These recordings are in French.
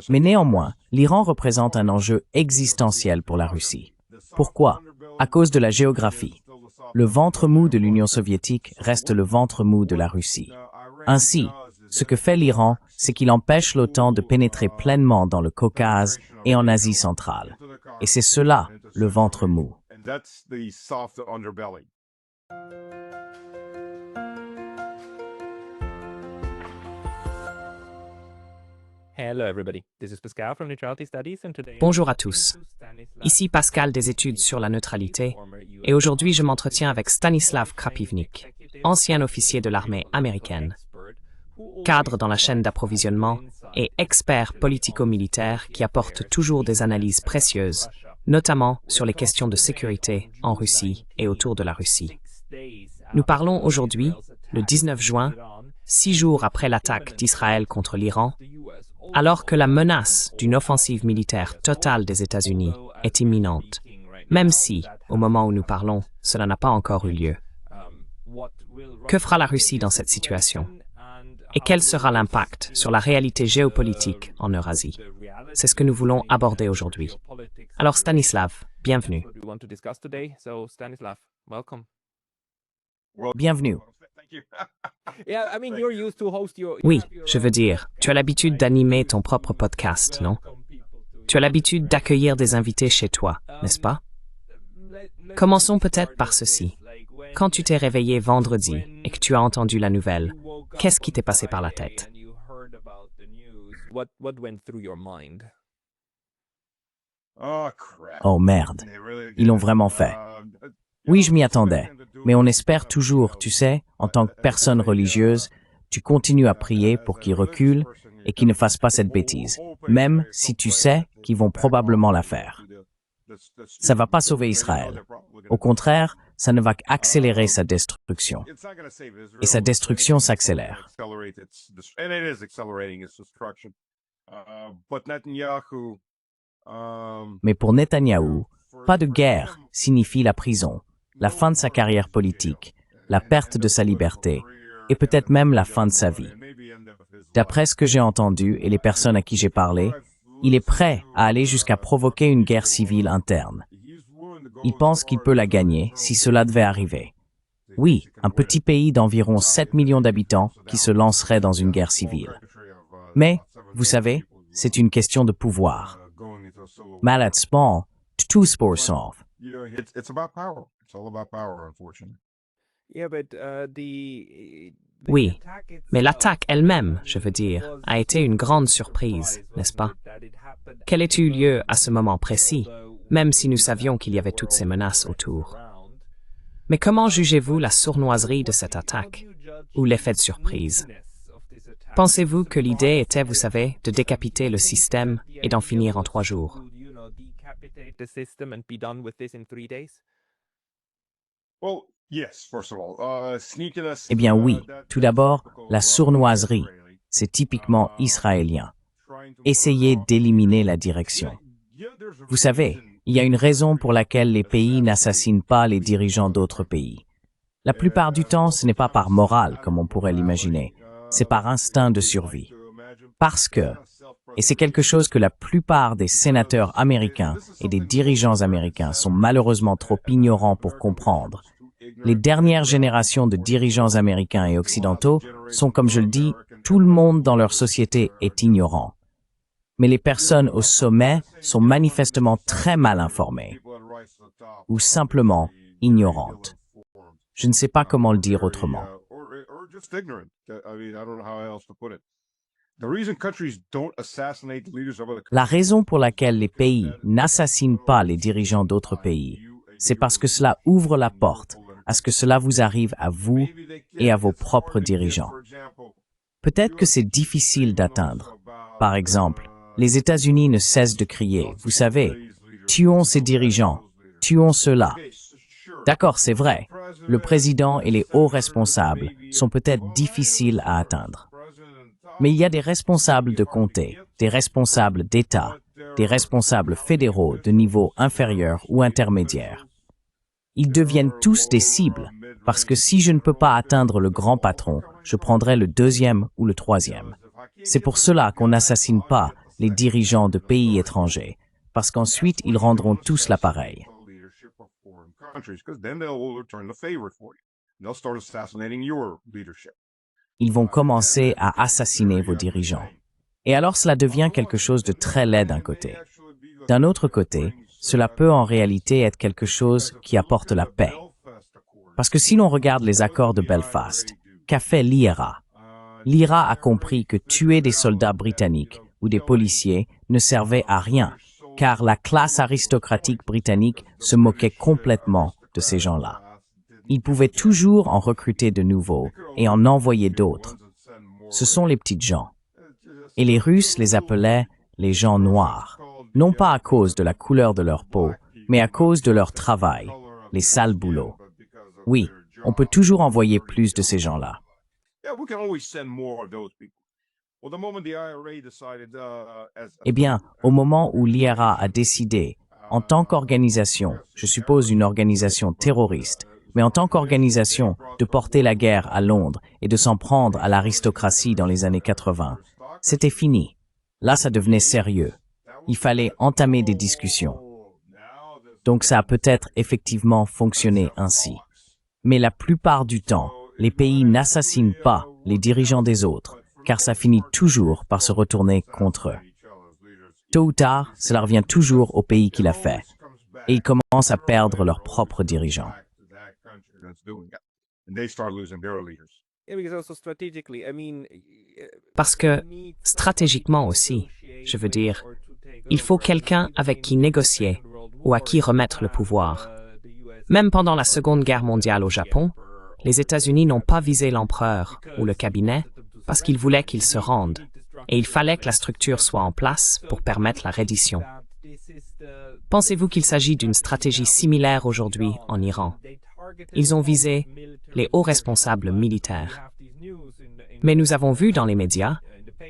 Mais néanmoins, l'Iran représente un enjeu existentiel pour la Russie. Pourquoi? À cause de la géographie. Le ventre mou de l'Union soviétique reste le ventre mou de la Russie. Ainsi, ce que fait l'Iran, c'est qu'il empêche l'OTAN de pénétrer pleinement dans le Caucase et en Asie centrale. Et c'est cela, le ventre mou. Bonjour à tous. Ici Pascal des études sur la neutralité et aujourd'hui je m'entretiens avec Stanislav Krapivnik, ancien officier de l'armée américaine, cadre dans la chaîne d'approvisionnement et expert politico-militaire qui apporte toujours des analyses précieuses, notamment sur les questions de sécurité en Russie et autour de la Russie. Nous parlons aujourd'hui, le 19 juin, 6 jours après l'attaque d'Israël contre l'Iran, alors que la menace d'une offensive militaire totale des États-Unis est imminente, même si, au moment où nous parlons, cela n'a pas encore eu lieu. Que fera la Russie dans cette situation? Et quel sera l'impact sur la réalité géopolitique en Eurasie? C'est ce que nous voulons aborder aujourd'hui. Alors Stanislav, bienvenue. Bienvenue. Oui, je veux dire, tu as l'habitude d'animer ton propre podcast, non? Tu as l'habitude d'accueillir des invités chez toi, n'est-ce pas? Commençons peut-être par ceci. Quand tu t'es réveillé vendredi et que tu as entendu la nouvelle, qu'est-ce qui t'est passé par la tête? Oh merde, ils l'ont vraiment fait. Oui, je m'y attendais, mais on espère toujours, tu sais, en tant que personne religieuse, tu continues à prier pour qu'ils reculent et qu'ils ne fassent pas cette bêtise, même si tu sais qu'ils vont probablement la faire. Ça ne va pas sauver Israël. Au contraire, ça ne va qu'accélérer sa destruction. Et sa destruction s'accélère. Mais pour Netanyahou, pas de guerre signifie la prison, la fin de sa carrière politique, la perte de sa liberté et peut-être même la fin de sa vie. D'après ce que j'ai entendu et les personnes à qui j'ai parlé, il est prêt à aller jusqu'à provoquer une guerre civile interne. Il pense qu'il peut la gagner si cela devait arriver. Oui, un petit pays d'environ 7 millions d'habitants qui se lancerait dans une guerre civile. Mais, vous savez, c'est une question de pouvoir. Malheureusement, tout se pour sauve. Oui, mais l'attaque elle-même, je veux dire, a été une grande surprise, n'est-ce pas? Quel a eu lieu à ce moment précis, même si nous savions qu'il y avait toutes ces menaces autour? Mais comment jugez-vous la sournoiserie de cette attaque, ou l'effet de surprise? Pensez-vous que l'idée était, vous savez, de décapiter le système et d'en finir en 3 jours? Eh bien oui, tout d'abord, la sournoiserie, c'est typiquement israélien. Essayer d'éliminer la direction. Vous savez, il y a une raison pour laquelle les pays n'assassinent pas les dirigeants d'autres pays. La plupart du temps, ce n'est pas par morale, comme on pourrait l'imaginer, c'est par instinct de survie. Parce que, et c'est quelque chose que la plupart des sénateurs américains et des dirigeants américains sont malheureusement trop ignorants pour comprendre, les dernières générations de dirigeants américains et occidentaux sont, comme je le dis, tout le monde dans leur société est ignorant. Mais les personnes au sommet sont manifestement très mal informées, ou simplement ignorantes. Je ne sais pas comment le dire autrement. La raison pour laquelle les pays n'assassinent pas les dirigeants d'autres pays, c'est parce que cela ouvre la porte à ce que cela vous arrive à vous et à vos propres dirigeants. Peut-être que c'est difficile d'atteindre. Par exemple, les États-Unis ne cessent de crier, vous savez, tuons ces dirigeants, tuons ceux-là. D'accord, c'est vrai, le président et les hauts responsables sont peut-être difficiles à atteindre. Mais il y a des responsables de comté, des responsables d'État, des responsables fédéraux de niveau inférieur ou intermédiaire. Ils deviennent tous des cibles, parce que si je ne peux pas atteindre le grand patron, je prendrai le deuxième ou le troisième. C'est pour cela qu'on n'assassine pas les dirigeants de pays étrangers, parce qu'ensuite ils rendront tous l'appareil. Ils vont commencer à assassiner vos dirigeants. Et alors cela devient quelque chose de très laid d'un côté. D'un autre côté, cela peut en réalité être quelque chose qui apporte la paix. Parce que si l'on regarde les accords de Belfast, qu'a fait l'IRA? L'IRA a compris que tuer des soldats britanniques ou des policiers ne servait à rien, car la classe aristocratique britannique se moquait complètement de ces gens-là. Ils pouvaient toujours en recruter de nouveaux et en envoyer d'autres. Ce sont les petites gens. Et les Russes les appelaient les gens noirs, non pas à cause de la couleur de leur peau, mais à cause de leur travail, les sales boulots. Oui, on peut toujours envoyer plus de ces gens-là. Eh bien, au moment où l'IRA a décidé, en tant qu'organisation, je suppose une organisation terroriste, mais en tant qu'organisation, de porter la guerre à Londres et de s'en prendre à l'aristocratie dans les années 80, c'était fini. Là, ça devenait sérieux. Il fallait entamer des discussions. Donc ça a peut-être effectivement fonctionné ainsi. Mais la plupart du temps, les pays n'assassinent pas les dirigeants des autres, car ça finit toujours par se retourner contre eux. Tôt ou tard, cela revient toujours au pays qui l'a fait, et ils commencent à perdre leurs propres dirigeants. Parce que, stratégiquement aussi, je veux dire, il faut quelqu'un avec qui négocier ou à qui remettre le pouvoir. Même pendant la Seconde Guerre mondiale au Japon, les États-Unis n'ont pas visé l'empereur ou le cabinet parce qu'ils voulaient qu'il se rende, et il fallait que la structure soit en place pour permettre la reddition. Pensez-vous qu'il s'agit d'une stratégie similaire aujourd'hui en Iran? Ils ont visé les hauts responsables militaires. Mais nous avons vu dans les médias,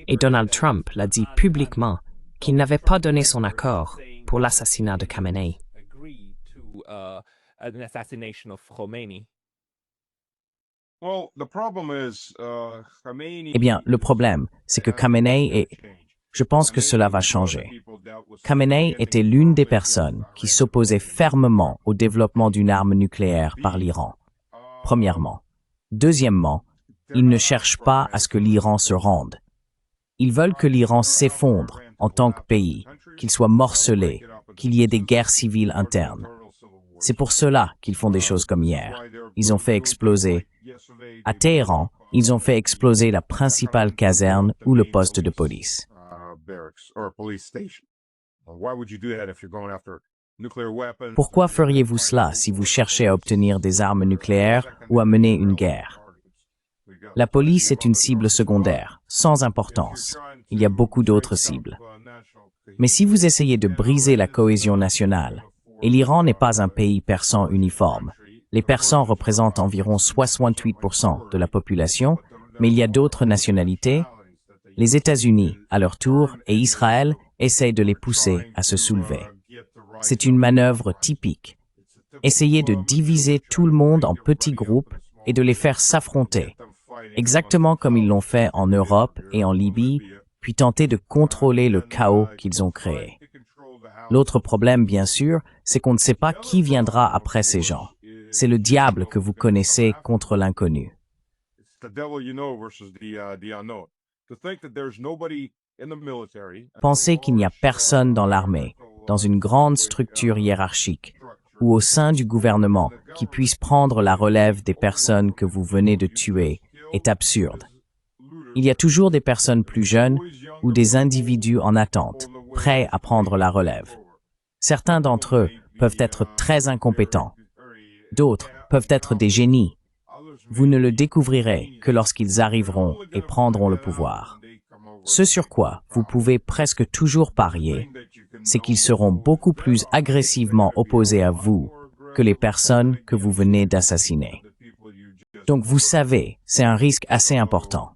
et Donald Trump l'a dit publiquement, qu'il n'avait pas donné son accord pour l'assassinat de Khamenei. Eh bien, le problème, c'est que Khamenei est... Je pense que cela va changer. Khamenei était l'une des personnes qui s'opposait fermement au développement d'une arme nucléaire par l'Iran. Premièrement. Deuxièmement, ils ne cherchent pas à ce que l'Iran se rende. Ils veulent que l'Iran s'effondre en tant que pays, qu'il soit morcelé, qu'il y ait des guerres civiles internes. C'est pour cela qu'ils font des choses comme hier. Ils ont fait exploser... À Téhéran, ils ont fait exploser la principale caserne ou le poste de police. Pourquoi feriez-vous cela si vous cherchez à obtenir des armes nucléaires ou à mener une guerre? La police est une cible secondaire, sans importance. Il y a beaucoup d'autres cibles. Mais si vous essayez de briser la cohésion nationale, et l'Iran n'est pas un pays persan uniforme, les Persans représentent environ 68% de la population, mais il y a d'autres nationalités. Les États-Unis, à leur tour, et Israël essayent de les pousser à se soulever. C'est une manœuvre typique. Essayez de diviser tout le monde en petits groupes et de les faire s'affronter, exactement comme ils l'ont fait en Europe et en Libye, puis tenter de contrôler le chaos qu'ils ont créé. L'autre problème, bien sûr, c'est qu'on ne sait pas qui viendra après ces gens. C'est le diable que vous connaissez contre l'inconnu. Pensez qu'il n'y a personne dans l'armée, dans une grande structure hiérarchique, ou au sein du gouvernement qui puisse prendre la relève des personnes que vous venez de tuer est absurde. Il y a toujours des personnes plus jeunes ou des individus en attente, prêts à prendre la relève. Certains d'entre eux peuvent être très incompétents. D'autres peuvent être des génies. Vous ne le découvrirez que lorsqu'ils arriveront et prendront le pouvoir. Ce sur quoi vous pouvez presque toujours parier, c'est qu'ils seront beaucoup plus agressivement opposés à vous que les personnes que vous venez d'assassiner. Donc vous savez, c'est un risque assez important.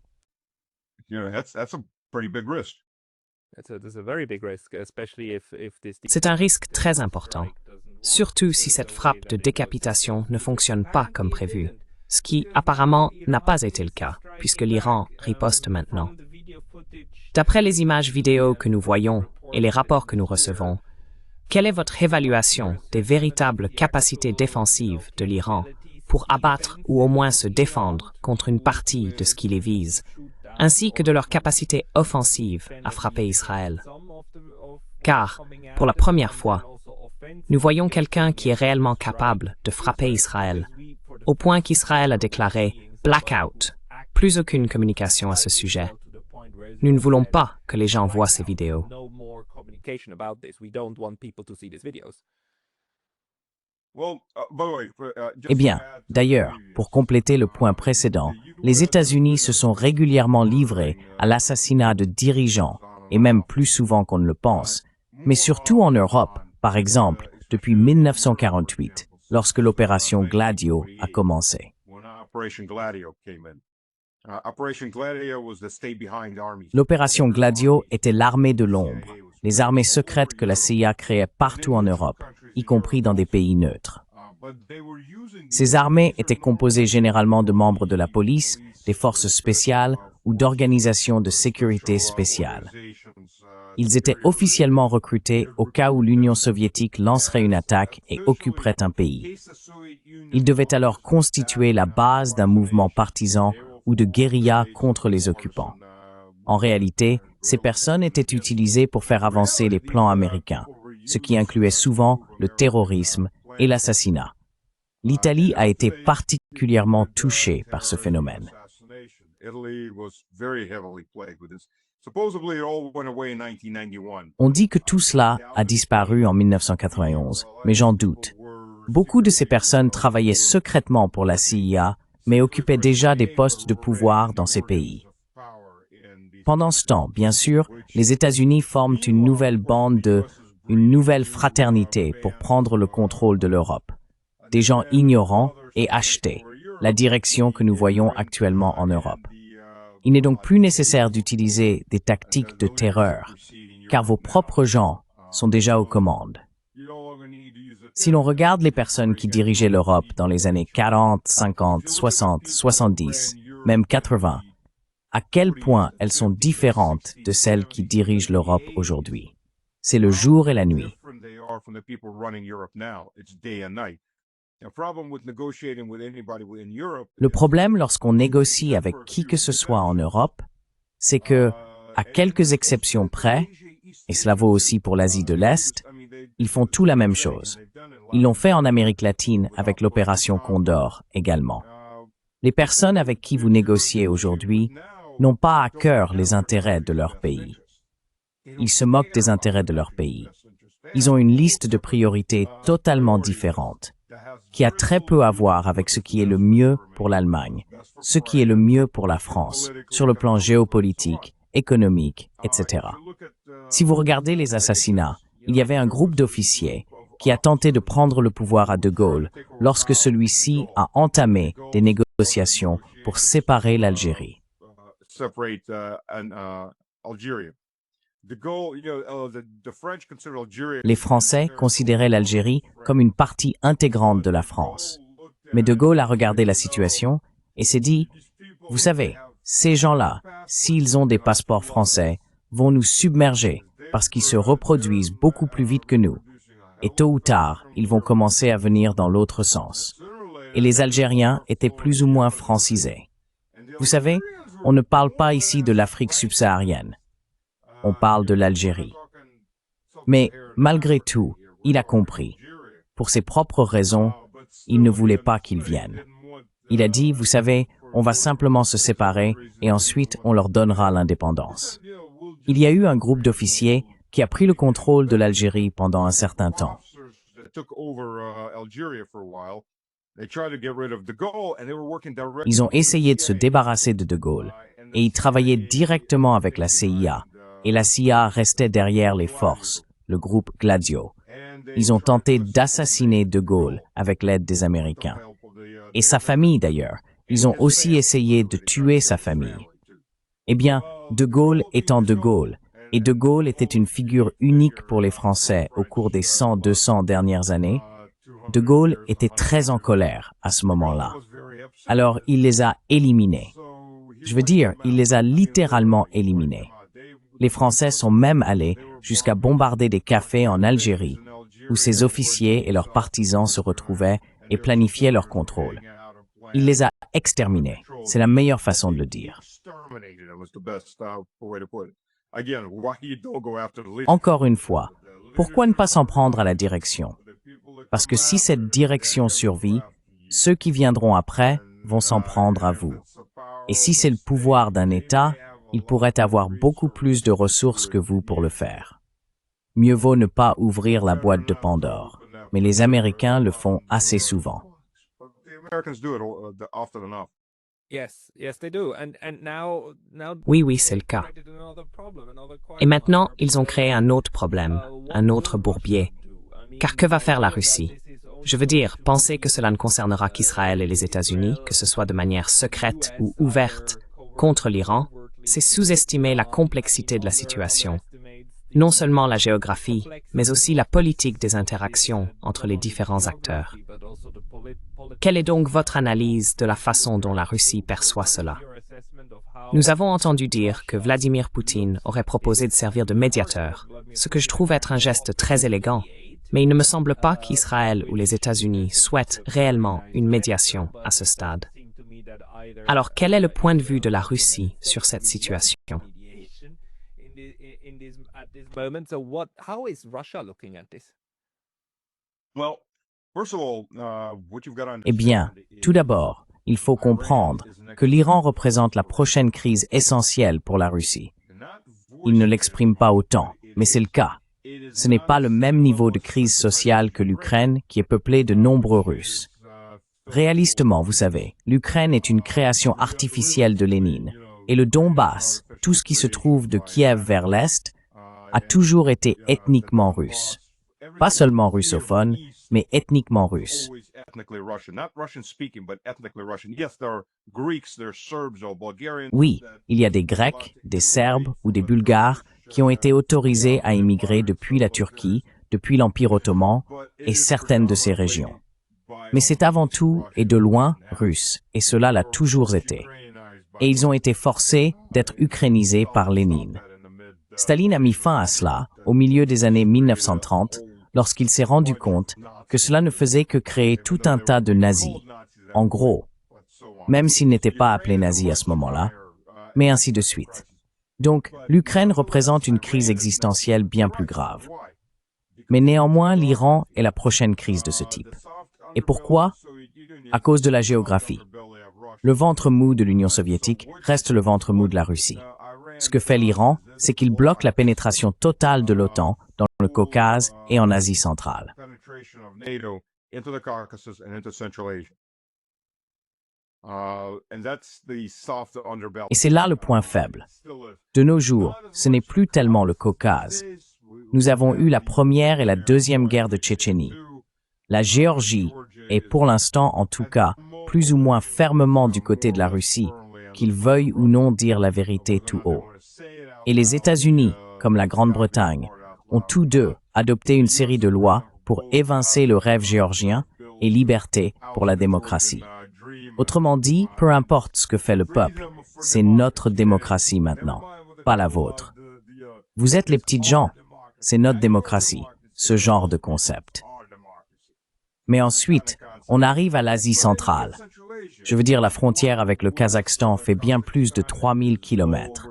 C'est un risque très important, surtout si cette frappe de décapitation ne fonctionne pas comme prévu, ce qui apparemment n'a pas été le cas, puisque l'Iran riposte maintenant. D'après les images vidéo que nous voyons et les rapports que nous recevons, quelle est votre évaluation des véritables capacités défensives de l'Iran pour abattre ou au moins se défendre contre une partie de ce qui les vise, ainsi que de leur capacité offensive à frapper Israël? Car, pour la première fois, nous voyons quelqu'un qui est réellement capable de frapper Israël, au point qu'Israël a déclaré « blackout », plus aucune communication à ce sujet. Nous ne voulons pas que les gens voient ces vidéos. Eh bien, d'ailleurs, pour compléter le point précédent, les États-Unis se sont régulièrement livrés à l'assassinat de dirigeants, et même plus souvent qu'on ne le pense, mais surtout en Europe, par exemple, depuis 1948, lorsque l'opération Gladio a commencé. L'opération Gladio était l'armée de l'ombre, les armées secrètes que la CIA créait partout en Europe, y compris dans des pays neutres. Ces armées étaient composées généralement de membres de la police, des forces spéciales ou d'organisations de sécurité spéciales. Ils étaient officiellement recrutés au cas où l'Union soviétique lancerait une attaque et occuperait un pays. Ils devaient alors constituer la base d'un mouvement partisan ou de guérilla contre les occupants. En réalité, ces personnes étaient utilisées pour faire avancer les plans américains, ce qui incluait souvent le terrorisme et l'assassinat. L'Italie a été particulièrement touchée par ce phénomène. On dit que tout cela a disparu en 1991, mais j'en doute. Beaucoup de ces personnes travaillaient secrètement pour la CIA, mais occupaient déjà des postes de pouvoir dans ces pays. Pendant ce temps, bien sûr, les États-Unis forment une nouvelle une nouvelle fraternité pour prendre le contrôle de l'Europe. Des gens ignorants et achetés, la direction que nous voyons actuellement en Europe. Il n'est donc plus nécessaire d'utiliser des tactiques de terreur, car vos propres gens sont déjà aux commandes. Si l'on regarde les personnes qui dirigeaient l'Europe dans les années 40, 50, 60, 70, même 80, à quel point elles sont différentes de celles qui dirigent l'Europe aujourd'hui. C'est le jour et la nuit. Le problème lorsqu'on négocie avec qui que ce soit en Europe, c'est que, à quelques exceptions près, et cela vaut aussi pour l'Asie de l'Est, ils font tout la même chose. Ils l'ont fait en Amérique latine avec l'opération Condor également. Les personnes avec qui vous négociez aujourd'hui n'ont pas à cœur les intérêts de leur pays. Ils se moquent des intérêts de leur pays. Ils ont une liste de priorités totalement différente, qui a très peu à voir avec ce qui est le mieux pour l'Allemagne, ce qui est le mieux pour la France, sur le plan géopolitique, économique, etc. Si vous regardez les assassinats, il y avait un groupe d'officiers qui a tenté de prendre le pouvoir à De Gaulle lorsque celui-ci a entamé des négociations pour séparer l'Algérie. Les Français considéraient l'Algérie comme une partie intégrante de la France. Mais De Gaulle a regardé la situation et s'est dit, « Vous savez, ces gens-là, s'ils ont des passeports français, vont nous submerger parce qu'ils se reproduisent beaucoup plus vite que nous. Et tôt ou tard, ils vont commencer à venir dans l'autre sens. » Et les Algériens étaient plus ou moins francisés. Vous savez, on ne parle pas ici de l'Afrique subsaharienne. On parle de l'Algérie. Mais malgré tout, il a compris. Pour ses propres raisons, il ne voulait pas qu'ils viennent. Il a dit, vous savez, on va simplement se séparer et ensuite on leur donnera l'indépendance. Il y a eu un groupe d'officiers qui a pris le contrôle de l'Algérie pendant un certain temps. Ils ont essayé de se débarrasser de De Gaulle et ils travaillaient directement avec la CIA. Et la CIA restait derrière les forces, le groupe Gladio. Ils ont tenté d'assassiner De Gaulle avec l'aide des Américains. Et sa famille d'ailleurs, ils ont aussi essayé de tuer sa famille. Eh bien, De Gaulle étant De Gaulle, et De Gaulle était une figure unique pour les Français au cours des 100-200 dernières années, De Gaulle était très en colère à ce moment-là. Alors il les a éliminés. Je veux dire, il les a littéralement éliminés. Les Français sont même allés jusqu'à bombarder des cafés en Algérie, où ces officiers et leurs partisans se retrouvaient et planifiaient leur contrôle. Il les a exterminés. C'est la meilleure façon de le dire. Encore une fois, pourquoi ne pas s'en prendre à la direction? Parce que si cette direction survit, ceux qui viendront après vont s'en prendre à vous. Et si c'est le pouvoir d'un État, il pourrait avoir beaucoup plus de ressources que vous pour le faire. Mieux vaut ne pas ouvrir la boîte de Pandore, mais les Américains le font assez souvent. Oui, c'est le cas. Et maintenant, ils ont créé un autre problème, un autre bourbier. Car que va faire la Russie? Je veux dire, penser que cela ne concernera qu'Israël et les États-Unis, que ce soit de manière secrète ou ouverte, contre l'Iran, c'est sous-estimer la complexité de la situation. Non seulement la géographie, mais aussi la politique des interactions entre les différents acteurs. Quelle est donc votre analyse de la façon dont la Russie perçoit cela? Nous avons entendu dire que Vladimir Poutine aurait proposé de servir de médiateur, ce que je trouve être un geste très élégant, mais il ne me semble pas qu'Israël ou les États-Unis souhaitent réellement une médiation à ce stade. Alors, quel est le point de vue de la Russie sur cette situation? Eh bien, tout d'abord, il faut comprendre que l'Iran représente la prochaine crise essentielle pour la Russie. Il ne l'exprime pas autant, mais c'est le cas. Ce n'est pas le même niveau de crise sociale que l'Ukraine, qui est peuplée de nombreux Russes. Réalistement, vous savez, l'Ukraine est une création artificielle de Lénine, et le Donbass, tout ce qui se trouve de Kiev vers l'Est, a toujours été ethniquement russe. Pas seulement russophone, mais ethniquement russe. Oui, il y a des Grecs, des Serbes ou des Bulgares qui ont été autorisés à immigrer depuis la Turquie, depuis l'Empire ottoman et certaines de ces régions. Mais c'est avant tout et de loin russe, et cela l'a toujours été. Et ils ont été forcés d'être ukrainisés par Lénine. Staline a mis fin à cela au milieu des années 1930, lorsqu'il s'est rendu compte que cela ne faisait que créer tout un tas de nazis. En gros, même s'ils n'étaient pas appelés nazis à ce moment-là, mais ainsi de suite. Donc, l'Ukraine représente une crise existentielle bien plus grave. Mais néanmoins, l'Iran est la prochaine crise de ce type. Et pourquoi? À cause de la géographie. Le ventre mou de l'Union soviétique reste le ventre mou de la Russie. Ce que fait l'Iran, c'est qu'il bloque la pénétration totale de l'OTAN dans le Caucase et en Asie centrale. Et c'est là le point faible. De nos jours, ce n'est plus tellement le Caucase. Nous avons eu la première et la deuxième guerre de Tchétchénie. La Géorgie est, pour l'instant en tout cas, plus ou moins fermement du côté de la Russie, qu'ils veuillent ou non dire la vérité tout haut. Et les États-Unis, comme la Grande-Bretagne, ont tous deux adopté une série de lois pour évincer le rêve géorgien et liberté pour la démocratie. Autrement dit, peu importe ce que fait le peuple, c'est notre démocratie maintenant, pas la vôtre. Vous êtes les petites gens, c'est notre démocratie, ce genre de concept. Mais ensuite, on arrive à l'Asie centrale. Je veux dire, la frontière avec le Kazakhstan fait bien plus de 3000 kilomètres.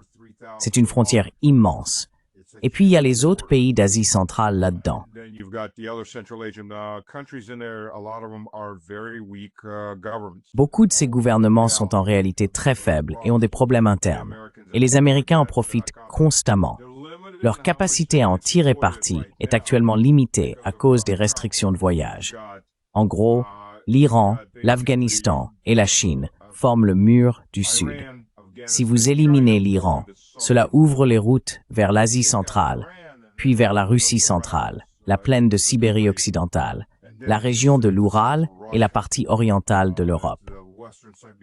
C'est une frontière immense. Et puis, il y a les autres pays d'Asie centrale là-dedans. Beaucoup de ces gouvernements sont en réalité très faibles et ont des problèmes internes. Et les Américains en profitent constamment. Leur capacité à en tirer parti est actuellement limitée à cause des restrictions de voyage. En gros, l'Iran, l'Afghanistan et la Chine forment le mur du Sud. Si vous éliminez l'Iran, cela ouvre les routes vers l'Asie centrale, puis vers la Russie centrale, la plaine de Sibérie occidentale, la région de l'Oural et la partie orientale de l'Europe.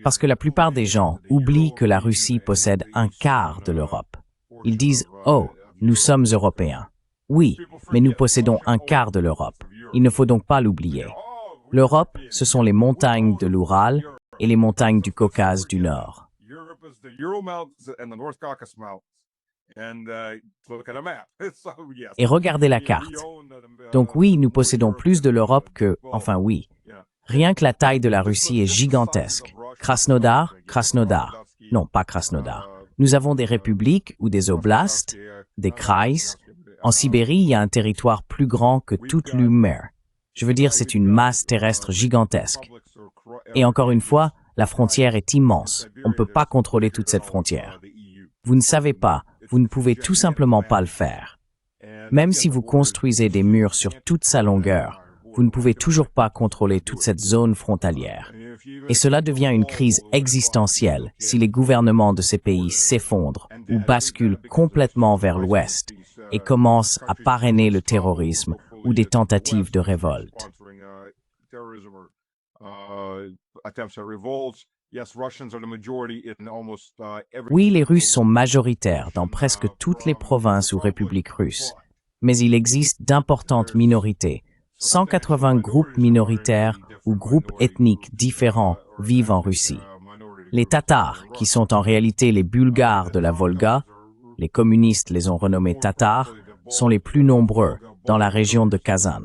Parce que la plupart des gens oublient que la Russie possède un quart de l'Europe. Ils disent « Oh, nous sommes Européens ». Oui, mais nous possédons un quart de l'Europe. Il ne faut donc pas l'oublier. L'Europe, ce sont les montagnes de l'Oural et les montagnes du Caucase du Nord. Et regardez la carte. Donc oui, nous possédons plus de l'Europe que... Enfin oui. Rien que la taille de la Russie est gigantesque. Krasnodar. Non, pas Krasnodar. Nous avons des républiques ou des oblasts, des kraïs. En Sibérie, il y a un territoire plus grand que toute l'UMER. Je veux dire, c'est une masse terrestre gigantesque. Et encore une fois, la frontière est immense. On ne peut pas contrôler toute cette frontière. Vous ne savez pas, vous ne pouvez tout simplement pas le faire. Même si vous construisez des murs sur toute sa longueur, vous ne pouvez toujours pas contrôler toute cette zone frontalière. Et cela devient une crise existentielle si les gouvernements de ces pays s'effondrent ou basculent complètement vers l'ouest et commencent à parrainer le terrorisme ou des tentatives de révolte. Oui, les Russes sont majoritaires dans presque toutes les provinces ou républiques russes, mais il existe d'importantes minorités. 180 groupes minoritaires ou groupes ethniques différents vivent en Russie. Les Tatars, qui sont en réalité les Bulgares de la Volga, les communistes les ont renommés Tatars, sont les plus nombreux dans la région de Kazan.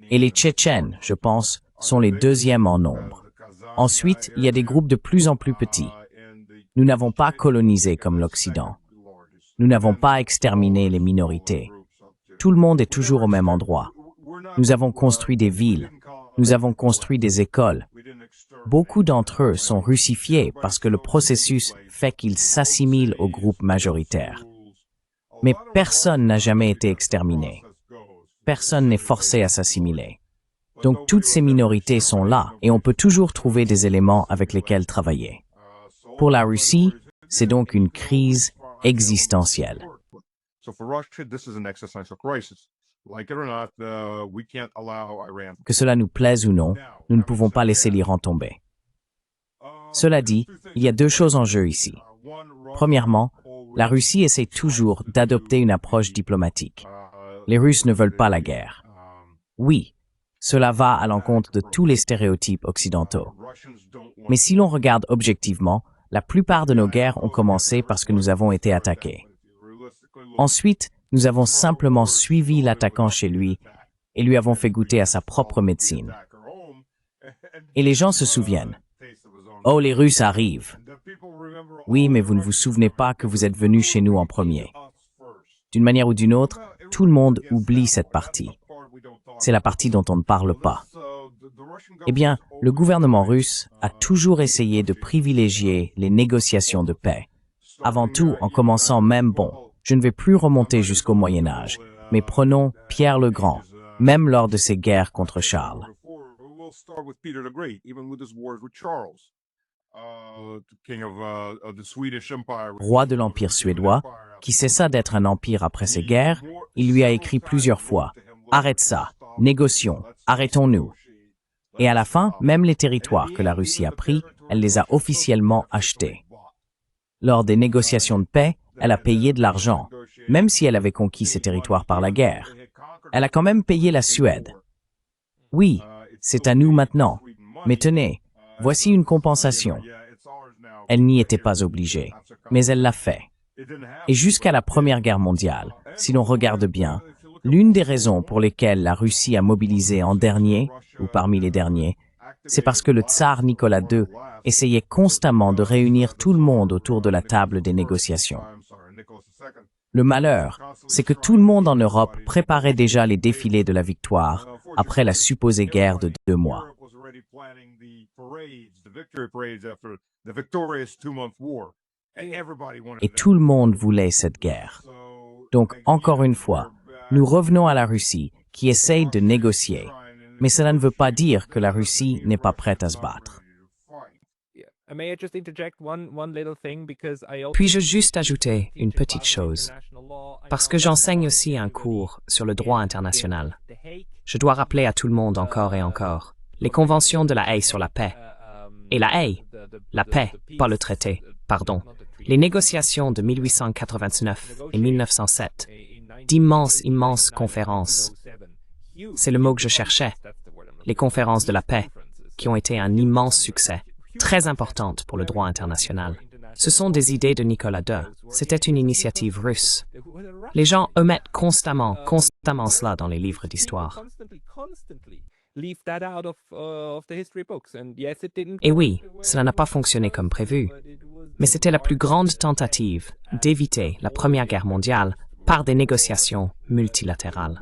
Et les Tchétchènes, je pense, sont les deuxièmes en nombre. Ensuite, il y a des groupes de plus en plus petits. Nous n'avons pas colonisé comme l'Occident. Nous n'avons pas exterminé les minorités. Tout le monde est toujours au même endroit. Nous avons construit des villes. Nous avons construit des écoles. Beaucoup d'entre eux sont russifiés parce que le processus fait qu'ils s'assimilent au groupe majoritaire. Mais personne n'a jamais été exterminé. Personne n'est forcé à s'assimiler. Donc toutes ces minorités sont là et on peut toujours trouver des éléments avec lesquels travailler. Pour la Russie, c'est donc une crise existentielle. Que cela nous plaise ou non, nous ne pouvons pas laisser l'Iran tomber. Cela dit, il y a deux choses en jeu ici. Premièrement, la Russie essaie toujours d'adopter une approche diplomatique. Les Russes ne veulent pas la guerre. Oui, cela va à l'encontre de tous les stéréotypes occidentaux. Mais si l'on regarde objectivement, la plupart de nos guerres ont commencé parce que nous avons été attaqués. Ensuite, nous avons simplement suivi l'attaquant chez lui et lui avons fait goûter à sa propre médecine. Et les gens se souviennent. Oh, les Russes arrivent. Oui, mais vous ne vous souvenez pas que vous êtes venus chez nous en premier. D'une manière ou d'une autre, tout le monde oublie cette partie. C'est la partie dont on ne parle pas. Eh bien, le gouvernement russe a toujours essayé de privilégier les négociations de paix. Avant tout, en commençant même je ne vais plus remonter jusqu'au Moyen-Âge, mais prenons Pierre le Grand, même lors de ses guerres contre Charles. Roi de l'Empire suédois, qui cessa d'être un empire après ces guerres, il lui a écrit plusieurs fois « Arrête ça, négocions, arrêtons-nous ». Et à la fin, même les territoires que la Russie a pris, elle les a officiellement achetés. Lors des négociations de paix, elle a payé de l'argent, même si elle avait conquis ces territoires par la guerre. Elle a quand même payé la Suède. Oui, c'est à nous maintenant. Mais tenez, voici une compensation. Elle n'y était pas obligée, mais elle l'a fait. Et jusqu'à la Première Guerre mondiale, si l'on regarde bien, l'une des raisons pour lesquelles la Russie a mobilisé en dernier, ou parmi les derniers, c'est parce que le tsar Nicolas II essayait constamment de réunir tout le monde autour de la table des négociations. Le malheur, c'est que tout le monde en Europe préparait déjà les défilés de la victoire après la supposée guerre de 2 mois. Et tout le monde voulait cette guerre. Donc, encore une fois, nous revenons à la Russie qui essaye de négocier, mais cela ne veut pas dire que la Russie n'est pas prête à se battre. Puis-je juste ajouter une petite chose? Parce que j'enseigne aussi un cours sur le droit international. Je dois rappeler à tout le monde encore et encore les conventions de la Haye sur la paix. Et la Haye, la paix, pas le traité, pardon. Les négociations de 1889 et 1907, d'immenses conférences. C'est le mot que je cherchais. Les conférences de la paix, qui ont été un immense succès, très importantes pour le droit international. Ce sont des idées de Nicolas II. C'était une initiative russe. Les gens omettent constamment cela dans les livres d'histoire. Et oui, cela n'a pas fonctionné comme prévu. Mais c'était la plus grande tentative d'éviter la Première Guerre mondiale par des négociations multilatérales.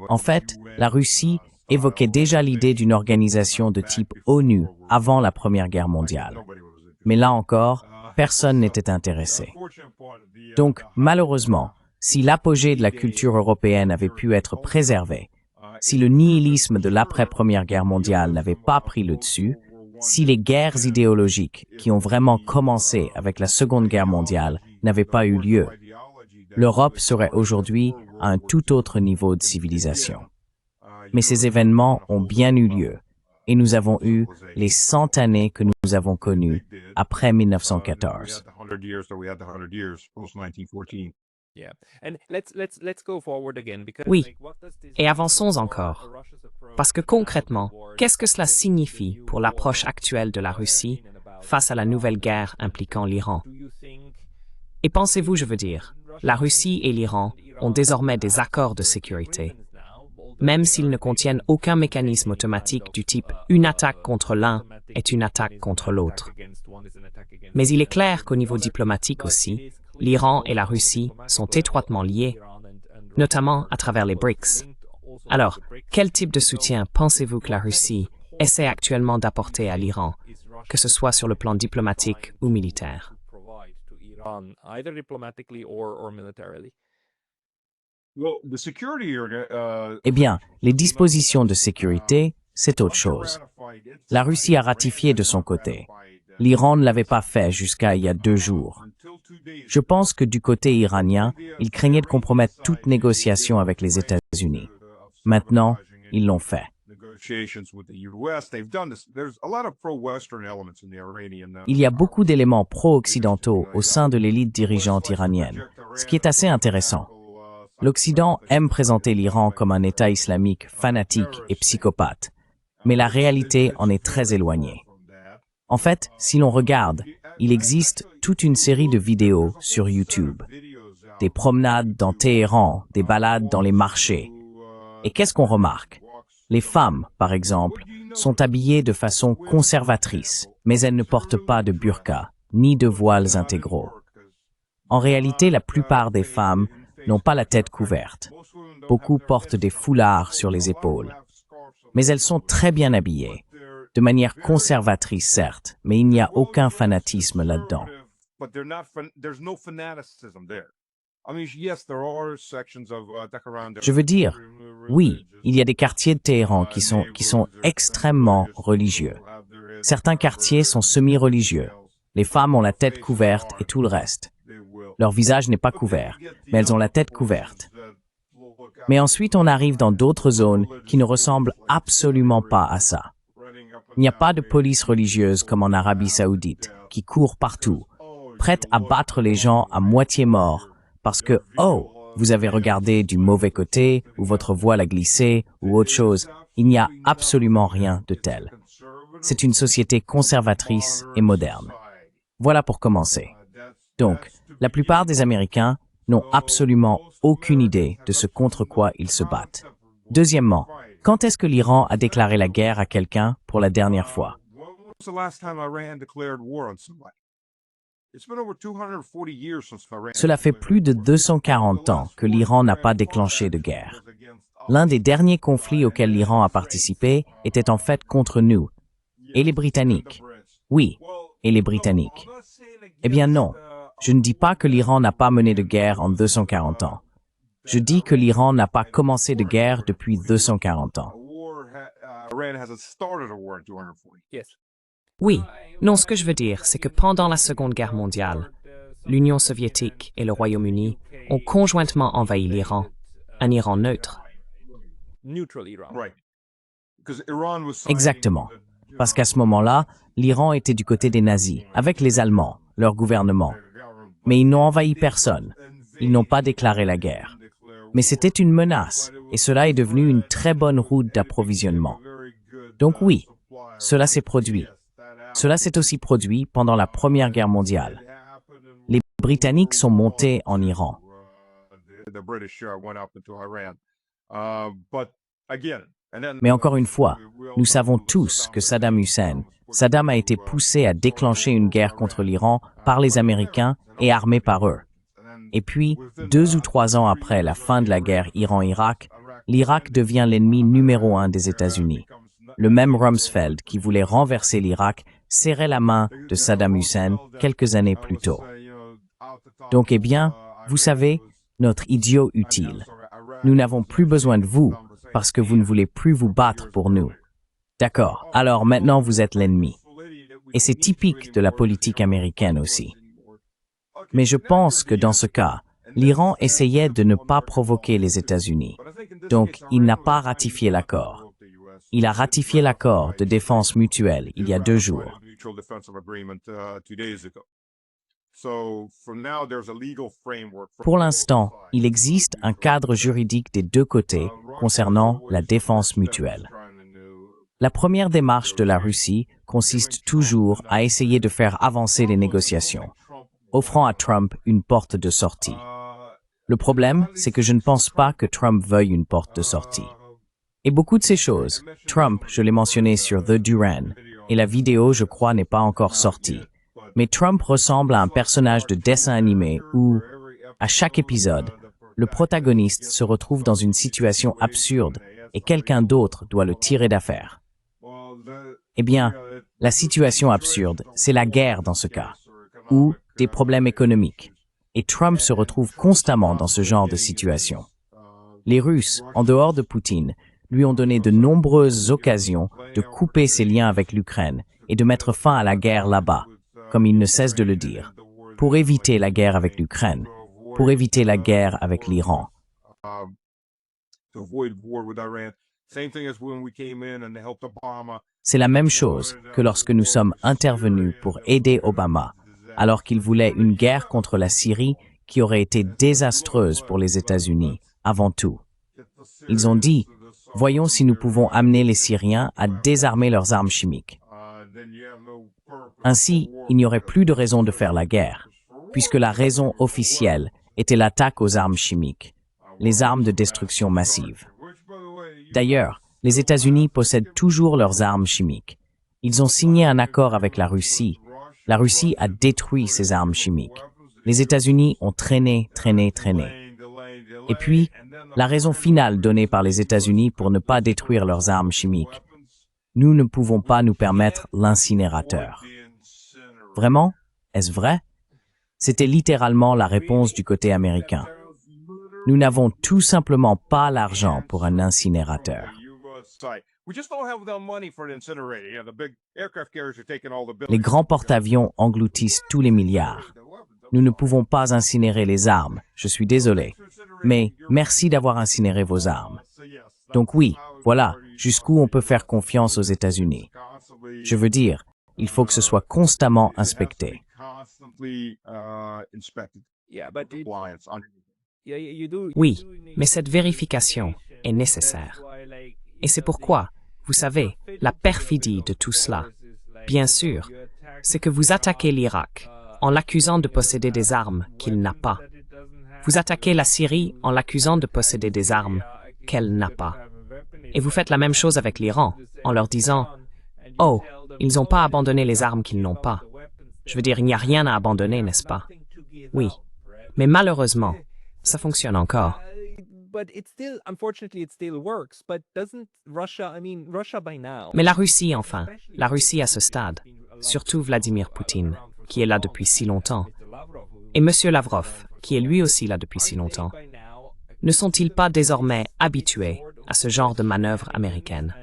En fait, la Russie évoquait déjà l'idée d'une organisation de type ONU avant la Première Guerre mondiale. Mais là encore, personne n'était intéressé. Donc, malheureusement, si l'apogée de la culture européenne avait pu être préservé, si le nihilisme de l'après-Première Guerre mondiale n'avait pas pris le dessus, si les guerres idéologiques qui ont vraiment commencé avec la Seconde Guerre mondiale n'avaient pas eu lieu, l'Europe serait aujourd'hui à un tout autre niveau de civilisation. Mais ces événements ont bien eu lieu, et nous avons eu les 100 années que nous avons connues après 1914. Oui, et avançons encore. Parce que concrètement, qu'est-ce que cela signifie pour l'approche actuelle de la Russie face à la nouvelle guerre impliquant l'Iran? Et pensez-vous, je veux dire, la Russie et l'Iran ont désormais des accords de sécurité, même s'ils ne contiennent aucun mécanisme automatique du type « une attaque contre l'un est une attaque contre l'autre ». Mais il est clair qu'au niveau diplomatique aussi, l'Iran et la Russie sont étroitement liés, notamment à travers les BRICS. Alors, quel type de soutien pensez-vous que la Russie essaie actuellement d'apporter à l'Iran, que ce soit sur le plan diplomatique ou militaire? Eh bien, les dispositions de sécurité, c'est autre chose. La Russie a ratifié de son côté. L'Iran ne l'avait pas fait jusqu'à il y a 2 jours. Je pense que du côté iranien, ils craignaient de compromettre toute négociation avec les États-Unis. Maintenant, ils l'ont fait. Il y a beaucoup d'éléments pro-occidentaux au sein de l'élite dirigeante iranienne, ce qui est assez intéressant. L'Occident aime présenter l'Iran comme un État islamique fanatique et psychopathe, mais la réalité en est très éloignée. En fait, si l'on regarde, il existe toute une série de vidéos sur YouTube. Des promenades dans Téhéran, des balades dans les marchés. Et qu'est-ce qu'on remarque? Les femmes, par exemple, sont habillées de façon conservatrice, mais elles ne portent pas de burqa, ni de voiles intégraux. En réalité, la plupart des femmes n'ont pas la tête couverte. Beaucoup portent des foulards sur les épaules. Mais elles sont très bien habillées. De manière conservatrice, certes, mais il n'y a aucun fanatisme là-dedans. Je veux dire, oui, il y a des quartiers de Téhéran qui sont extrêmement religieux. Certains quartiers sont semi-religieux. Les femmes ont la tête couverte et tout le reste. Leur visage n'est pas couvert, mais elles ont la tête couverte. Mais ensuite, on arrive dans d'autres zones qui ne ressemblent absolument pas à ça. Il n'y a pas de police religieuse comme en Arabie Saoudite, qui court partout, prête à battre les gens à moitié morts, parce que, oh, vous avez regardé du mauvais côté, ou votre voile a glissé, ou autre chose. Il n'y a absolument rien de tel. C'est une société conservatrice et moderne. Voilà pour commencer. Donc, la plupart des Américains n'ont absolument aucune idée de ce contre quoi ils se battent. Deuxièmement, quand est-ce que l'Iran a déclaré la guerre à quelqu'un pour la dernière fois? Cela fait plus de 240 ans que l'Iran n'a pas déclenché de guerre. L'un des derniers conflits auxquels l'Iran a participé était en fait contre nous, et les Britanniques. Oui, et les Britanniques. Eh bien non, je ne dis pas que l'Iran n'a pas mené de guerre en 240 ans. Je dis que l'Iran n'a pas commencé de guerre depuis 240 ans. Oui, non, ce que je veux dire, c'est que pendant la Seconde Guerre mondiale, l'Union soviétique et le Royaume-Uni ont conjointement envahi l'Iran, un Iran neutre. Exactement, parce qu'à ce moment-là, l'Iran était du côté des nazis, avec les Allemands, leur gouvernement. Mais ils n'ont envahi personne, ils n'ont pas déclaré la guerre. Mais c'était une menace, et cela est devenu une très bonne route d'approvisionnement. Donc oui, cela s'est produit. Cela s'est aussi produit pendant la Première Guerre mondiale. Les Britanniques sont montés en Iran. Mais encore une fois, nous savons tous que Saddam a été poussé à déclencher une guerre contre l'Iran par les Américains et armé par eux. Et puis, 2 ou 3 ans après la fin de la guerre Iran-Irak, l'Irak devient l'ennemi numéro 1 des États-Unis. Le même Rumsfeld qui voulait renverser l'Irak serrait la main de Saddam Hussein quelques années plus tôt. Donc, eh bien, vous savez, notre idiot utile. Nous n'avons plus besoin de vous parce que vous ne voulez plus vous battre pour nous. D'accord, alors maintenant vous êtes l'ennemi. Et c'est typique de la politique américaine aussi. Mais je pense que dans ce cas, l'Iran essayait de ne pas provoquer les États-Unis. Donc, il n'a pas ratifié l'accord. Il a ratifié l'accord de défense mutuelle il y a 2 jours. Pour l'instant, il existe un cadre juridique des 2 côtés concernant la défense mutuelle. La première démarche de la Russie consiste toujours à essayer de faire avancer les négociations, offrant à Trump une porte de sortie. Le problème, c'est que je ne pense pas que Trump veuille une porte de sortie. Et beaucoup de ces choses, Trump, je l'ai mentionné sur The Duran, et la vidéo, je crois, n'est pas encore sortie. Mais Trump ressemble à un personnage de dessin animé où, à chaque épisode, le protagoniste se retrouve dans une situation absurde et quelqu'un d'autre doit le tirer d'affaire. Eh bien, la situation absurde, c'est la guerre dans ce cas, ou des problèmes économiques. Et Trump se retrouve constamment dans ce genre de situation. Les Russes, en dehors de Poutine, lui ont donné de nombreuses occasions de couper ses liens avec l'Ukraine et de mettre fin à la guerre là-bas, comme il ne cesse de le dire, pour éviter la guerre avec l'Ukraine, pour éviter la guerre avec l'Iran. C'est la même chose que lorsque nous sommes intervenus pour aider Obama, alors qu'il voulait une guerre contre la Syrie qui aurait été désastreuse pour les États-Unis, avant tout. Ils ont dit, voyons si nous pouvons amener les Syriens à désarmer leurs armes chimiques. Ainsi, il n'y aurait plus de raison de faire la guerre, puisque la raison officielle était l'attaque aux armes chimiques, les armes de destruction massive. D'ailleurs, les États-Unis possèdent toujours leurs armes chimiques. Ils ont signé un accord avec la Russie. La Russie a détruit ses armes chimiques. Les États-Unis ont traîné. Et puis, la raison finale donnée par les États-Unis pour ne pas détruire leurs armes chimiques. Nous ne pouvons pas nous permettre l'incinérateur. Vraiment? Est-ce vrai? C'était littéralement la réponse du côté américain. Nous n'avons tout simplement pas l'argent pour un incinérateur. Les grands porte-avions engloutissent tous les milliards. Nous ne pouvons pas incinérer les armes, je suis désolé. Mais merci d'avoir incinéré vos armes. Donc oui, voilà, jusqu'où on peut faire confiance aux États-Unis. Je veux dire, il faut que ce soit constamment inspecté. Oui, mais cette vérification est nécessaire. Et c'est pourquoi, vous savez, la perfidie de tout cela, bien sûr, c'est que vous attaquez l'Irak en l'accusant de posséder des armes qu'il n'a pas. Vous attaquez la Syrie en l'accusant de posséder des armes qu'elle n'a pas. Et vous faites la même chose avec l'Iran, en leur disant « Oh, ils n'ont pas abandonné les armes qu'ils n'ont pas. » Je veux dire, il n'y a rien à abandonner, n'est-ce pas? Oui. Mais malheureusement, ça fonctionne encore. Mais la Russie, enfin, la Russie à ce stade, surtout Vladimir Poutine, qui est là depuis si longtemps, et M. Lavrov, qui est lui aussi là depuis si longtemps, ne sont-ils pas désormais habitués à ce genre de manœuvre américaine?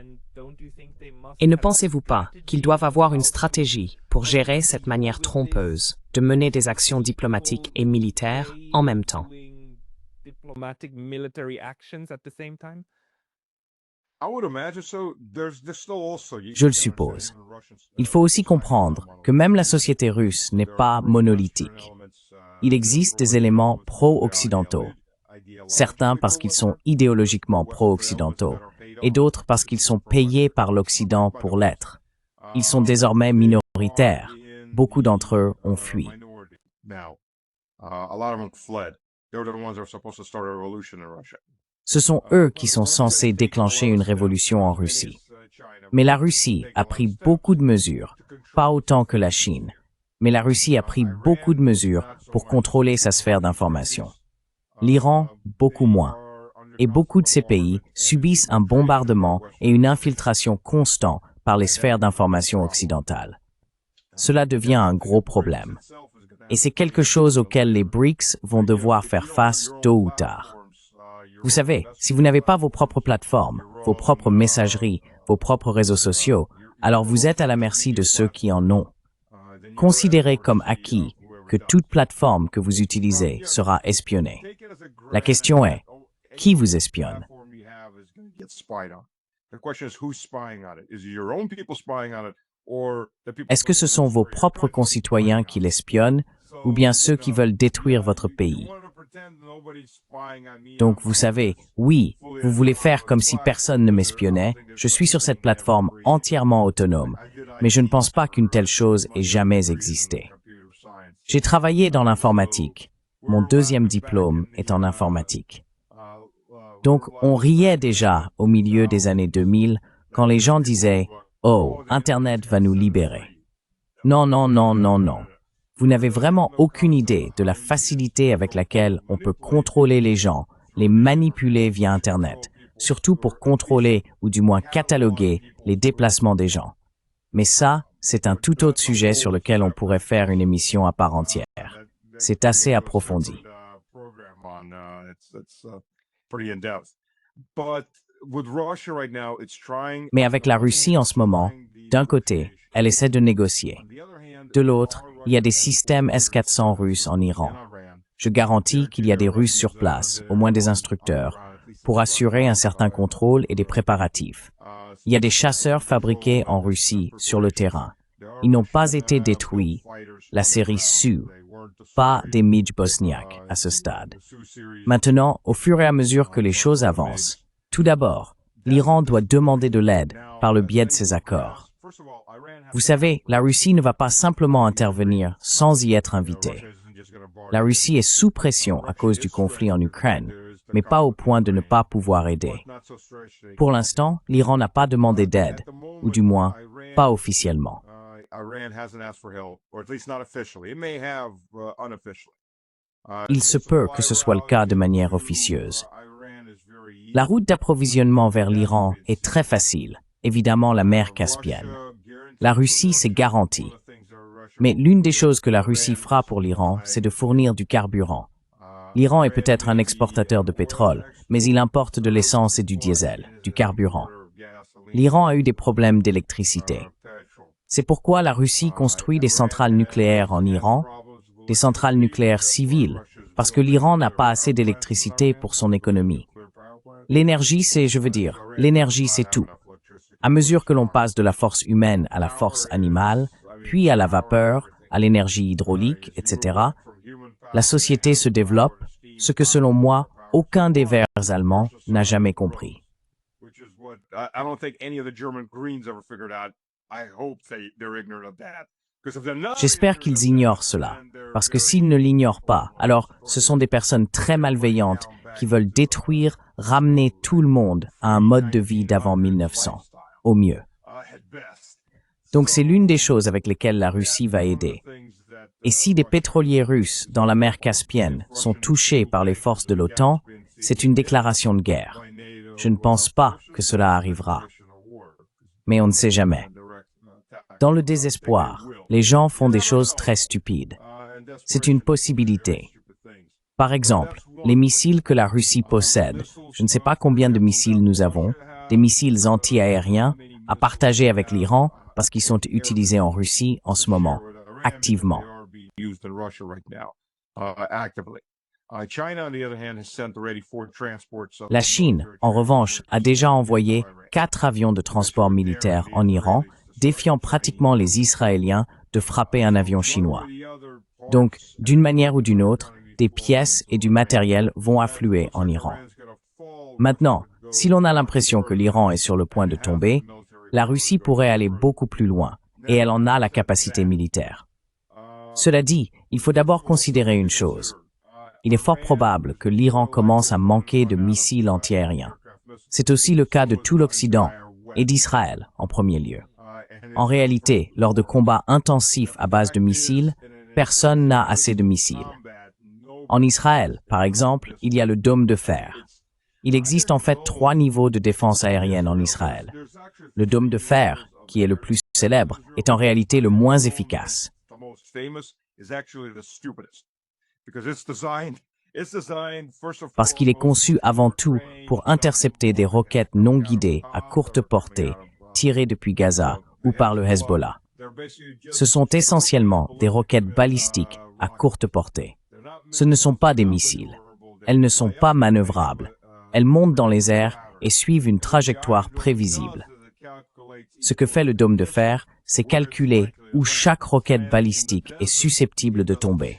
Et ne pensez-vous pas qu'ils doivent avoir une stratégie pour gérer cette manière trompeuse de mener des actions diplomatiques et militaires en même temps? Je le suppose. Il faut aussi comprendre que même la société russe n'est pas monolithique. Il existe des éléments pro-occidentaux, certains parce qu'ils sont idéologiquement pro-occidentaux, et d'autres parce qu'ils sont payés par l'Occident pour l'être. Ils sont désormais minoritaires. Beaucoup d'entre eux ont fui. Ce sont eux qui sont censés déclencher une révolution en Russie. Mais la Russie a pris beaucoup de mesures, pas autant que la Chine, mais la Russie a pris beaucoup de mesures pour contrôler sa sphère d'information. L'Iran, beaucoup moins. Et beaucoup de ces pays subissent un bombardement et une infiltration constante par les sphères d'information occidentales. Cela devient un gros problème. Et c'est quelque chose auquel les BRICS vont devoir faire face tôt ou tard. Vous savez, si vous n'avez pas vos propres plateformes, vos propres messageries, vos propres réseaux sociaux, alors vous êtes à la merci de ceux qui en ont. Considérez comme acquis que toute plateforme que vous utilisez sera espionnée. La question est, qui vous espionne? Est-ce que ce sont vos propres concitoyens qui l'espionnent ou bien ceux qui veulent détruire votre pays? Donc vous savez, oui, vous voulez faire comme si personne ne m'espionnait, je suis sur cette plateforme entièrement autonome, mais je ne pense pas qu'une telle chose ait jamais existé. J'ai travaillé dans l'informatique. Mon deuxième diplôme est en informatique. Donc on riait déjà au milieu des années 2000 quand les gens disaient « Oh, Internet va nous libérer ». Non, non, non, non, non. Vous n'avez vraiment aucune idée de la facilité avec laquelle on peut contrôler les gens, les manipuler via Internet, surtout pour contrôler ou du moins cataloguer les déplacements des gens. Mais ça, c'est un tout autre sujet sur lequel on pourrait faire une émission à part entière. C'est assez approfondi. Mais avec la Russie en ce moment, d'un côté, elle essaie de négocier. De l'autre, il y a des systèmes S-400 russes en Iran. Je garantis qu'il y a des Russes sur place, au moins des instructeurs, pour assurer un certain contrôle et des préparatifs. Il y a des chasseurs fabriqués en Russie sur le terrain. Ils n'ont pas été détruits, la série Sioux, pas des Midge bosniaques à ce stade. Maintenant, au fur et à mesure que les choses avancent, tout d'abord, l'Iran doit demander de l'aide par le biais de ses accords. Vous savez, la Russie ne va pas simplement intervenir sans y être invitée. La Russie est sous pression à cause du conflit en Ukraine, mais pas au point de ne pas pouvoir aider. Pour l'instant, l'Iran n'a pas demandé d'aide, ou du moins, pas officiellement. Il se peut que ce soit le cas de manière officieuse. La route d'approvisionnement vers l'Iran est très facile, évidemment la mer Caspienne. La Russie s'est garantie. Mais l'une des choses que la Russie fera pour l'Iran, c'est de fournir du carburant. L'Iran est peut-être un exportateur de pétrole, mais il importe de l'essence et du diesel, du carburant. L'Iran a eu des problèmes d'électricité. C'est pourquoi la Russie construit des centrales nucléaires en Iran, des centrales nucléaires civiles, parce que l'Iran n'a pas assez d'électricité pour son économie. L'énergie, l'énergie c'est tout. À mesure que l'on passe de la force humaine à la force animale, puis à la vapeur, à l'énergie hydraulique, etc., la société se développe, ce que selon moi, aucun des Verts allemands n'a jamais compris. J'espère qu'ils ignorent cela, parce que s'ils ne l'ignorent pas, alors ce sont des personnes très malveillantes qui veulent détruire, ramener tout le monde à un mode de vie d'avant 1900, au mieux. Donc c'est l'une des choses avec lesquelles la Russie va aider. Et si des pétroliers russes dans la mer Caspienne sont touchés par les forces de l'OTAN, c'est une déclaration de guerre. Je ne pense pas que cela arrivera. Mais on ne sait jamais. Dans le désespoir, les gens font des choses très stupides. C'est une possibilité. Par exemple, les missiles que la Russie possède, je ne sais pas combien de missiles nous avons, des missiles anti-aériens, à partager avec l'Iran parce qu'ils sont utilisés en Russie en ce moment, activement. La Chine, en revanche, a déjà envoyé 4 avions de transport militaire en Iran, défiant pratiquement les Israéliens de frapper un avion chinois. Donc, d'une manière ou d'une autre, des pièces et du matériel vont affluer en Iran. Maintenant, Si l'on a l'impression que l'Iran est sur le point de tomber, la Russie pourrait aller beaucoup plus loin, et elle en a la capacité militaire. Cela dit, il faut d'abord considérer une chose. Il est fort probable que l'Iran commence à manquer de missiles antiaériens. C'est aussi le cas de tout l'Occident, et d'Israël en premier lieu. En réalité, lors de combats intensifs à base de missiles, personne n'a assez de missiles. En Israël, par exemple, il y a le dôme de fer. Il existe en fait 3 niveaux de défense aérienne en Israël. Le dôme de fer, qui est le plus célèbre, est en réalité le moins efficace. Parce qu'il est conçu avant tout pour intercepter des roquettes non guidées à courte portée, tirées depuis Gaza ou par le Hezbollah. Ce sont essentiellement des roquettes balistiques à courte portée. Ce ne sont pas des missiles. Elles ne sont pas manœuvrables. Elles montent dans les airs et suivent une trajectoire prévisible. Ce que fait le dôme de fer, c'est calculer où chaque roquette balistique est susceptible de tomber.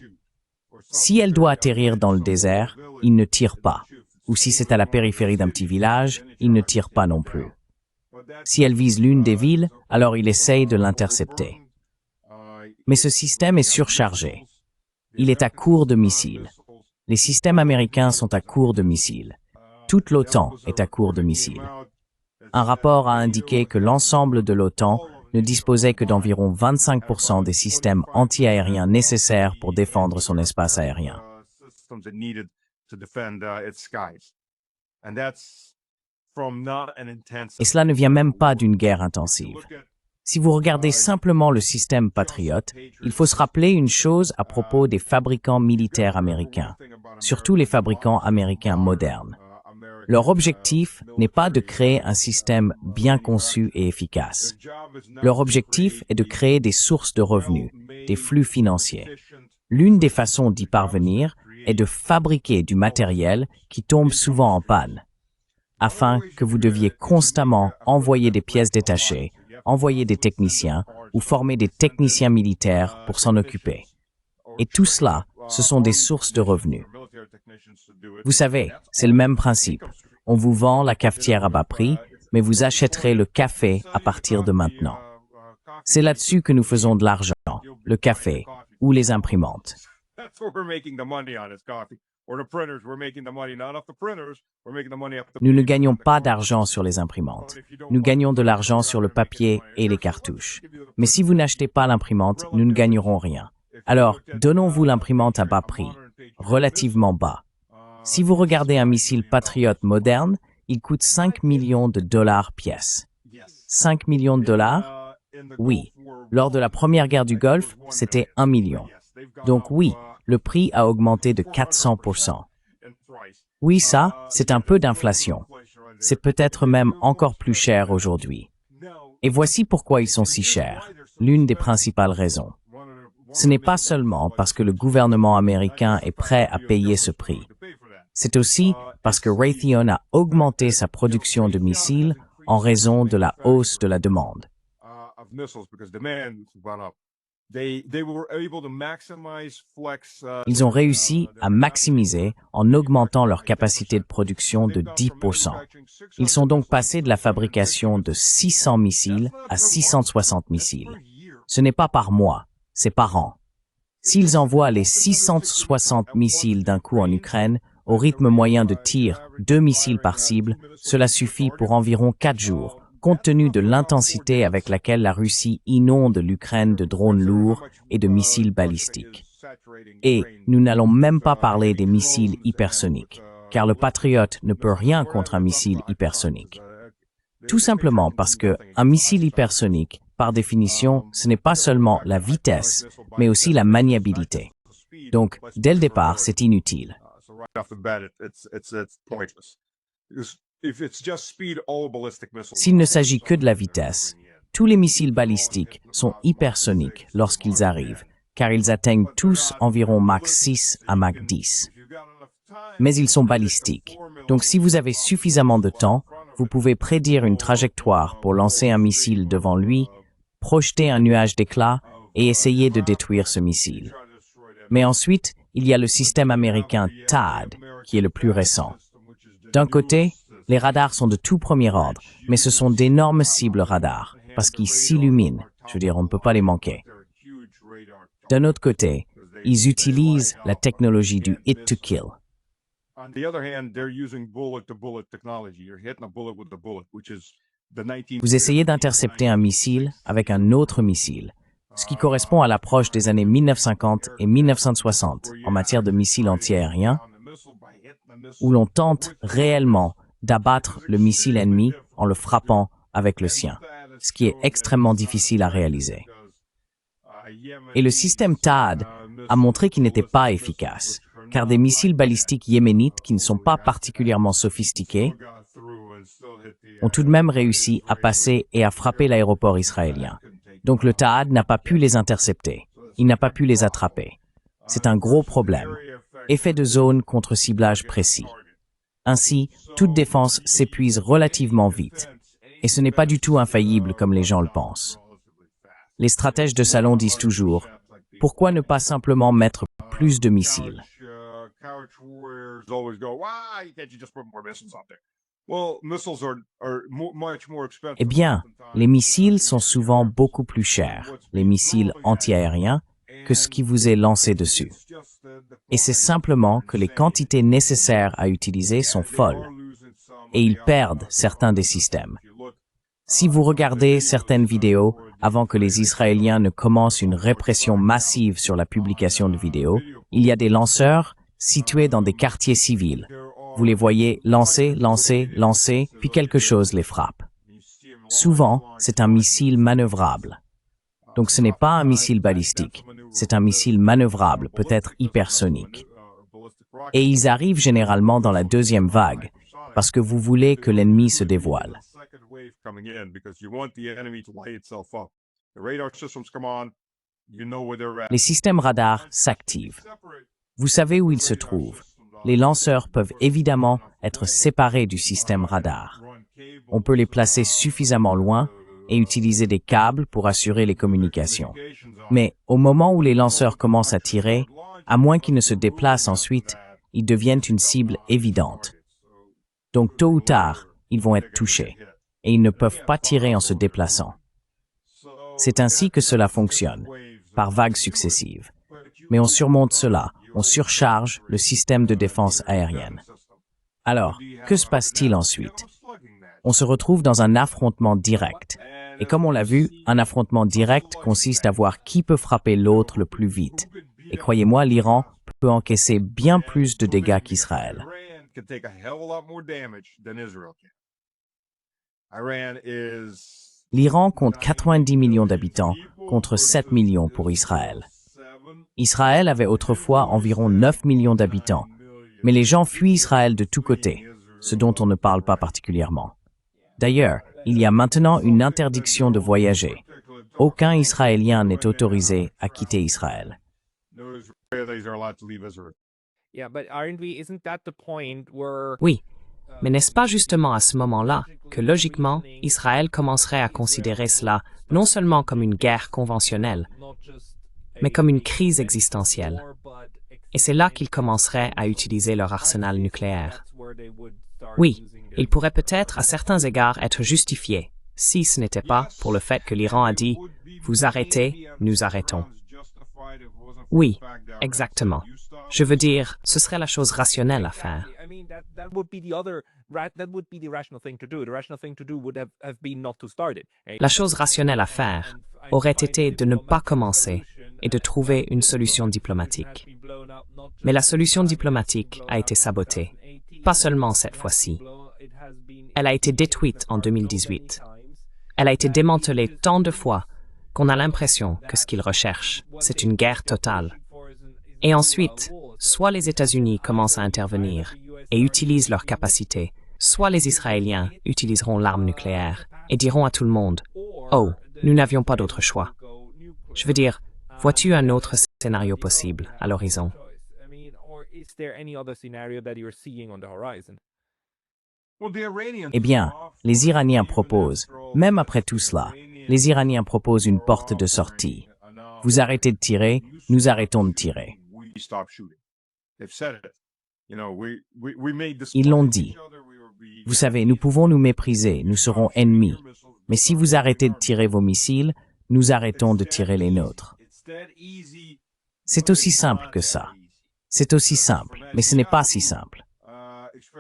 Si elle doit atterrir dans le désert, il ne tire pas. Ou si c'est à la périphérie d'un petit village, il ne tire pas non plus. Si elle vise l'une des villes, alors il essaye de l'intercepter. Mais ce système est surchargé. Il est à court de missiles. Les systèmes américains sont à court de missiles. Toute l'OTAN est à court de missiles. Un rapport a indiqué que l'ensemble de l'OTAN ne disposait que d'environ 25% des systèmes anti-aériens nécessaires pour défendre son espace aérien. Et cela ne vient même pas d'une guerre intensive. Si vous regardez simplement le système Patriot, il faut se rappeler une chose à propos des fabricants militaires américains, surtout les fabricants américains modernes. Leur objectif n'est pas de créer un système bien conçu et efficace. Leur objectif est de créer des sources de revenus, des flux financiers. L'une des façons d'y parvenir est de fabriquer du matériel qui tombe souvent en panne, afin que vous deviez constamment envoyer des pièces détachées, envoyer des techniciens ou former des techniciens militaires pour s'en occuper. Et tout cela, ce sont des sources de revenus. Vous savez, c'est le même principe. On vous vend la cafetière à bas prix, mais vous achèterez le café à partir de maintenant. C'est là-dessus que nous faisons de l'argent, le café ou les imprimantes. Nous ne gagnons pas d'argent sur les imprimantes. Nous gagnons de l'argent sur le papier et les cartouches. Mais si vous n'achetez pas l'imprimante, nous ne gagnerons rien. Alors, donnons-vous l'imprimante à bas prix, relativement bas. Si vous regardez un missile Patriot moderne, il coûte 5 millions de dollars pièce. 5 millions de dollars? Oui. Lors de la première guerre du Golfe, c'était 1 million. Donc oui, le prix a augmenté de 400%. Oui, ça, c'est un peu d'inflation. C'est peut-être même encore plus cher aujourd'hui. Et voici pourquoi ils sont si chers, l'une des principales raisons. Ce n'est pas seulement parce que le gouvernement américain est prêt à payer ce prix. C'est aussi parce que Raytheon a augmenté sa production de missiles en raison de la hausse de la demande. Ils ont réussi à maximiser en augmentant leur capacité de production de 10%. Ils sont donc passés de la fabrication de 600 missiles à 660 missiles. Ce n'est pas par mois, c'est par an. S'ils envoient les 660 missiles d'un coup en Ukraine, au rythme moyen de tir, 2 missiles par cible, cela suffit pour environ 4 jours, compte tenu de l'intensité avec laquelle la Russie inonde l'Ukraine de drones lourds et de missiles balistiques. Et nous n'allons même pas parler des missiles hypersoniques, car le Patriot ne peut rien contre un missile hypersonique. Tout simplement parce que un missile hypersonique, par définition, ce n'est pas seulement la vitesse, mais aussi la maniabilité. Donc, dès le départ, c'est inutile. S'il ne s'agit que de la vitesse, tous les missiles balistiques sont hypersoniques lorsqu'ils arrivent, car ils atteignent tous environ Mach 6 à Mach 10. Mais ils sont balistiques, donc si vous avez suffisamment de temps, vous pouvez prédire une trajectoire pour lancer un missile devant lui, projeter un nuage d'éclats et essayer de détruire ce missile. Mais ensuite, il y a le système américain THAAD, qui est le plus récent. D'un côté, Les radars sont de tout premier ordre, mais ce sont d'énormes cibles radars, parce qu'ils s'illuminent. Je veux dire, on ne peut pas les manquer. D'un autre côté, ils utilisent la technologie du hit to kill. Vous essayez d'intercepter un missile avec un autre missile, ce qui correspond à l'approche des années 1950 et 1960 en matière de missiles antiaériens, où l'on tente réellement d'abattre le missile ennemi en le frappant avec le sien, ce qui est extrêmement difficile à réaliser. Et le système THAAD a montré qu'il n'était pas efficace, car des missiles balistiques yéménites qui ne sont pas particulièrement sophistiqués ont tout de même réussi à passer et à frapper l'aéroport israélien. Donc le THAAD n'a pas pu les intercepter, il n'a pas pu les attraper. C'est un gros problème. Effet de zone contre ciblage précis. Ainsi, toute défense s'épuise relativement vite. Et ce n'est pas du tout infaillible comme les gens le pensent. Les stratèges de salon disent toujours « Pourquoi ne pas simplement mettre plus de missiles ?» Eh bien, les missiles sont souvent beaucoup plus chers, les missiles antiaériens, que ce qui vous est lancé dessus. Et c'est simplement que les quantités nécessaires à utiliser sont folles, et ils perdent certains des systèmes. Si vous regardez certaines vidéos avant que les Israéliens ne commencent une répression massive sur la publication de vidéos, il y a des lanceurs situés dans des quartiers civils. Vous les voyez lancer, lancer, lancer, puis quelque chose les frappe. Souvent, c'est un missile manœuvrable. Donc ce n'est pas un missile balistique, c'est un missile manœuvrable, peut-être hypersonique. Et ils arrivent généralement dans la deuxième vague, parce que vous voulez que l'ennemi se dévoile. Les systèmes radars s'activent. Vous savez où ils se trouvent. Les lanceurs peuvent évidemment être séparés du système radar. On peut les placer suffisamment loin et utiliser des câbles pour assurer les communications. Mais au moment où les lanceurs commencent à tirer, à moins qu'ils ne se déplacent ensuite, ils deviennent une cible évidente. Donc tôt ou tard, ils vont être touchés, et ils ne peuvent pas tirer en se déplaçant. C'est ainsi que cela fonctionne, par vagues successives. Mais on surmonte cela, on surcharge le système de défense aérienne. Alors, que se passe-t-il ensuite? On se retrouve dans un affrontement direct. Et comme on l'a vu, un affrontement direct consiste à voir qui peut frapper l'autre le plus vite. Et croyez-moi, l'Iran peut encaisser bien plus de dégâts qu'Israël. L'Iran compte 90 millions d'habitants contre 7 millions pour Israël. Israël avait autrefois environ 9 millions d'habitants, mais les gens fuient Israël de tous côtés, ce dont on ne parle pas particulièrement. D'ailleurs, il y a maintenant une interdiction de voyager. Aucun Israélien n'est autorisé à quitter Israël. Oui, mais n'est-ce pas justement à ce moment-là que, logiquement, Israël commencerait à considérer cela non seulement comme une guerre conventionnelle, mais comme une crise existentielle? Et c'est là qu'ils commenceraient à utiliser leur arsenal nucléaire. Oui, il pourrait peut-être à certains égards être justifié, si ce n'était pas pour le fait que l'Iran a dit « Vous arrêtez, nous arrêtons ». Oui, exactement. Je veux dire, ce serait la chose rationnelle à faire. La chose rationnelle à faire aurait été de ne pas commencer et de trouver une solution diplomatique. Mais la solution diplomatique a été sabotée, pas seulement cette fois-ci. Elle a été détruite en 2018. Elle a été démantelée tant de fois qu'on a l'impression que ce qu'ils recherchent, c'est une guerre totale. Et ensuite, soit les États-Unis commencent à intervenir et utilisent leurs capacités, soit les Israéliens utiliseront l'arme nucléaire et diront à tout le monde « Oh, nous n'avions pas d'autre choix ». Je veux dire, vois-tu un autre scénario possible à l'horizon? Eh bien, les Iraniens proposent, même après tout cela, les Iraniens proposent une porte de sortie. Vous arrêtez de tirer, nous arrêtons de tirer. Ils l'ont dit. Vous savez, nous pouvons nous mépriser, nous serons ennemis. Mais si vous arrêtez de tirer vos missiles, nous arrêtons de tirer les nôtres. C'est aussi simple que ça. C'est aussi simple, mais ce n'est pas si simple.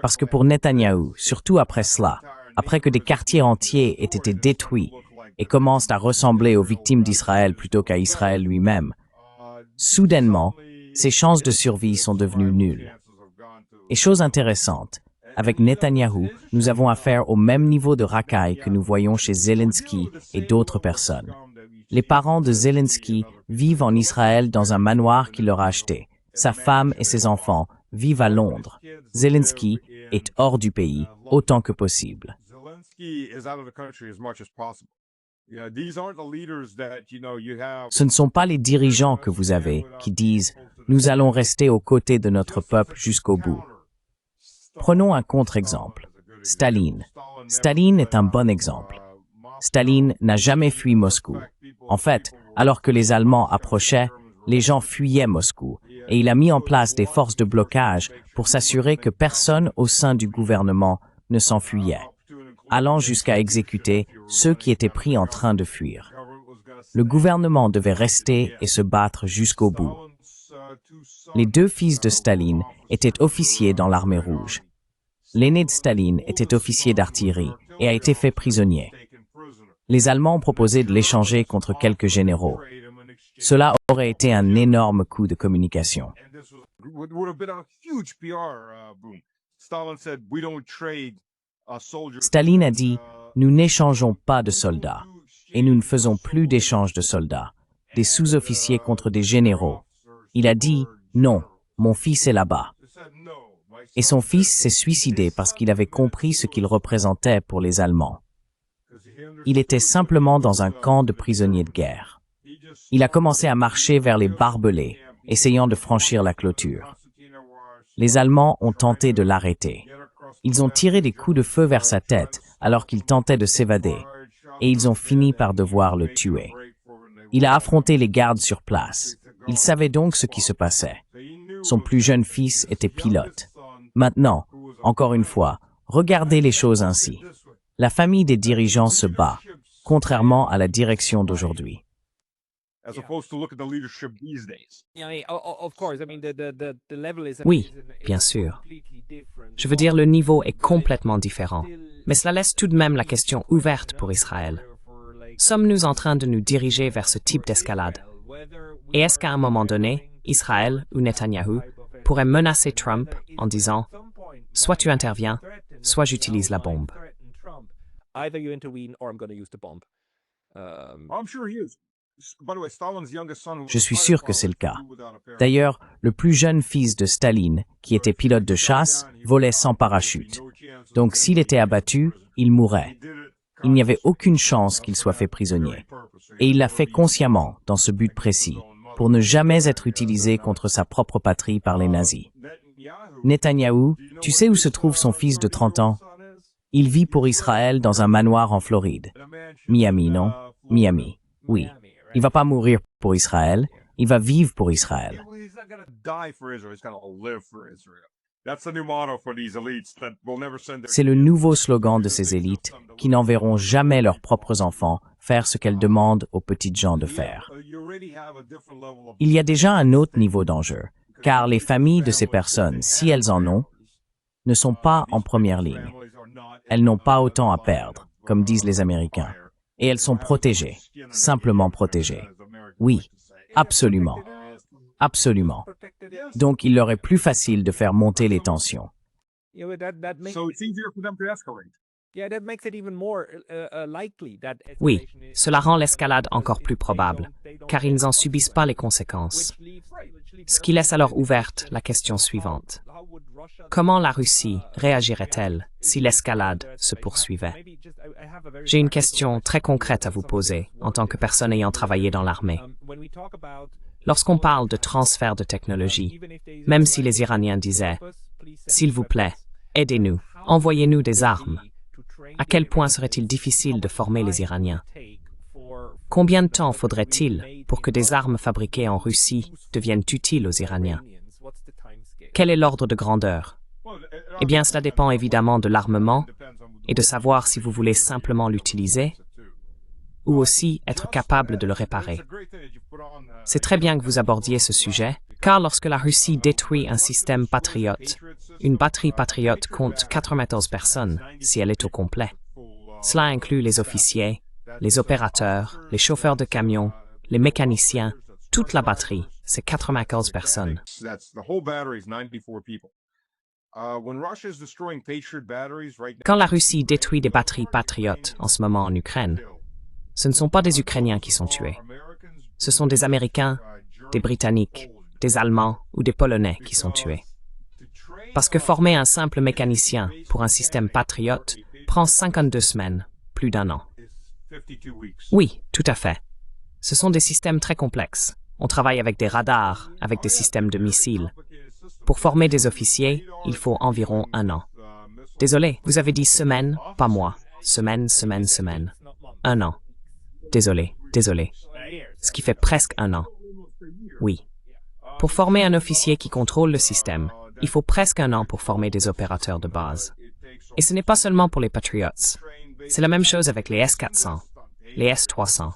Parce que pour Netanyahou, surtout après cela, après que des quartiers entiers aient été détruits et commencent à ressembler aux victimes d'Israël plutôt qu'à Israël lui-même, soudainement, ses chances de survie sont devenues nulles. Et chose intéressante, avec Netanyahou, nous avons affaire au même niveau de racaille que nous voyons chez Zelensky et d'autres personnes. Les parents de Zelensky vivent en Israël dans un manoir qu'il leur a acheté. Sa femme et ses enfants vivent à Londres. Zelensky est hors du pays autant que possible. Ce ne sont pas les dirigeants que vous avez qui disent « Nous allons rester aux côtés de notre peuple jusqu'au bout ». Prenons un contre-exemple. Staline. Staline est un bon exemple. Staline n'a jamais fui Moscou. En fait, alors que les Allemands approchaient, les gens fuyaient Moscou, et il a mis en place des forces de blocage pour s'assurer que personne au sein du gouvernement ne s'enfuyait, allant jusqu'à exécuter ceux qui étaient pris en train de fuir. Le gouvernement devait rester et se battre jusqu'au bout. Les deux fils de Staline étaient officiers dans l'armée rouge. L'aîné de Staline était officier d'artillerie et a été fait prisonnier. Les Allemands ont proposé de l'échanger contre quelques généraux. Cela aurait été un énorme coup de communication. Staline a dit « Nous n'échangeons pas de soldats et nous ne faisons plus d'échange de soldats, des sous-officiers contre des généraux. » Il a dit « Non, mon fils est là-bas. » Et son fils s'est suicidé parce qu'il avait compris ce qu'il représentait pour les Allemands. Il était simplement dans un camp de prisonniers de guerre. Il a commencé à marcher vers les barbelés, essayant de franchir la clôture. Les Allemands ont tenté de l'arrêter. Ils ont tiré des coups de feu vers sa tête alors qu'il tentait de s'évader, et ils ont fini par devoir le tuer. Il a affronté les gardes sur place. Il savait donc ce qui se passait. Son plus jeune fils était pilote. Maintenant, encore une fois, regardez les choses ainsi. La famille des dirigeants se bat, contrairement à la direction d'aujourd'hui. Oui, bien sûr. Je veux dire, le niveau est complètement différent. Mais cela laisse tout de même la question ouverte pour Israël. Sommes-nous en train de nous diriger vers ce type d'escalade? Et est-ce qu'à un moment donné, Israël ou Netanyahou pourrait menacer Trump en disant « Soit tu interviens, soit j'utilise la bombe ». Je suis sûr que c'est le cas. D'ailleurs, le plus jeune fils de Staline, qui était pilote de chasse, volait sans parachute. Donc s'il était abattu, il mourrait. Il n'y avait aucune chance qu'il soit fait prisonnier. Et il l'a fait consciemment, dans ce but précis, pour ne jamais être utilisé contre sa propre patrie par les nazis. Netanyahou, tu sais où se trouve son fils de 30 ans? Il vit pour Israël dans un manoir en Floride. Miami, non? Miami, oui. Il ne va pas mourir pour Israël, il va vivre pour Israël. C'est le nouveau slogan de ces élites qui n'enverront jamais leurs propres enfants faire ce qu'elles demandent aux petites gens de faire. Il y a déjà un autre niveau d'enjeu, car les familles de ces personnes, si elles en ont, ne sont pas en première ligne. Elles n'ont pas autant à perdre, comme disent les Américains. Et elles sont protégées, simplement protégées. Oui, absolument. Absolument. Donc il leur est plus facile de faire monter les tensions. Oui, cela rend l'escalade encore plus probable, car ils n'en subissent pas les conséquences. Ce qui laisse alors ouverte la question suivante. Comment la Russie réagirait-elle si l'escalade se poursuivait? J'ai une question très concrète à vous poser en tant que personne ayant travaillé dans l'armée. Lorsqu'on parle de transfert de technologie, même si les Iraniens disaient « S'il vous plaît, aidez-nous, envoyez-nous des armes », à quel point serait-il difficile de former les Iraniens? Combien de temps faudrait-il pour que des armes fabriquées en Russie deviennent utiles aux Iraniens? Quel est l'ordre de grandeur? Eh bien, cela dépend évidemment de l'armement et de savoir si vous voulez simplement l'utiliser ou aussi être capable de le réparer. C'est très bien que vous abordiez ce sujet, car lorsque la Russie détruit un système patriote, une batterie patriote compte 94 personnes si elle est au complet. Cela inclut les officiers, les opérateurs, les chauffeurs de camions, les mécaniciens, toute la batterie, c'est 94 personnes. Quand la Russie détruit des batteries patriotes en ce moment en Ukraine, ce ne sont pas des Ukrainiens qui sont tués. Ce sont des Américains, des Britanniques, des Allemands ou des Polonais qui sont tués. Parce que former un simple mécanicien pour un système patriote prend 52 semaines, plus d'un an. Oui, tout à fait. Ce sont des systèmes très complexes. On travaille avec des radars, avec des systèmes de missiles. Pour former des officiers, il faut environ un an. Désolé, vous avez dit semaine, pas mois. Semaine, semaine, semaine. Un an. Désolé. Ce qui fait presque un an. Oui. Pour former un officier qui contrôle le système, il faut presque un an pour former des opérateurs de base. Et ce n'est pas seulement pour les Patriots. C'est la même chose avec les S-400, les S-300.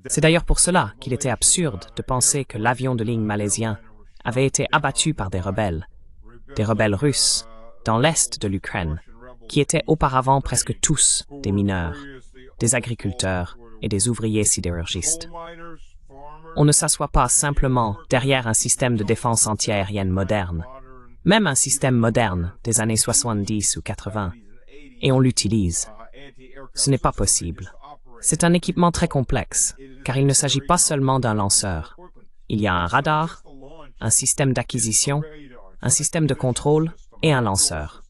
C'est d'ailleurs pour cela qu'il était absurde de penser que l'avion de ligne malaisien avait été abattu par des rebelles russes, dans l'est de l'Ukraine, qui étaient auparavant presque tous des mineurs, des agriculteurs et des ouvriers sidérurgistes. On ne s'assoit pas simplement derrière un système de défense antiaérienne moderne, même un système moderne des années 70 ou 80, et on l'utilise. Ce n'est pas possible. C'est un équipement très complexe, car il ne s'agit pas seulement d'un lanceur. Il y a un radar, un système d'acquisition, un système de contrôle et un lanceur.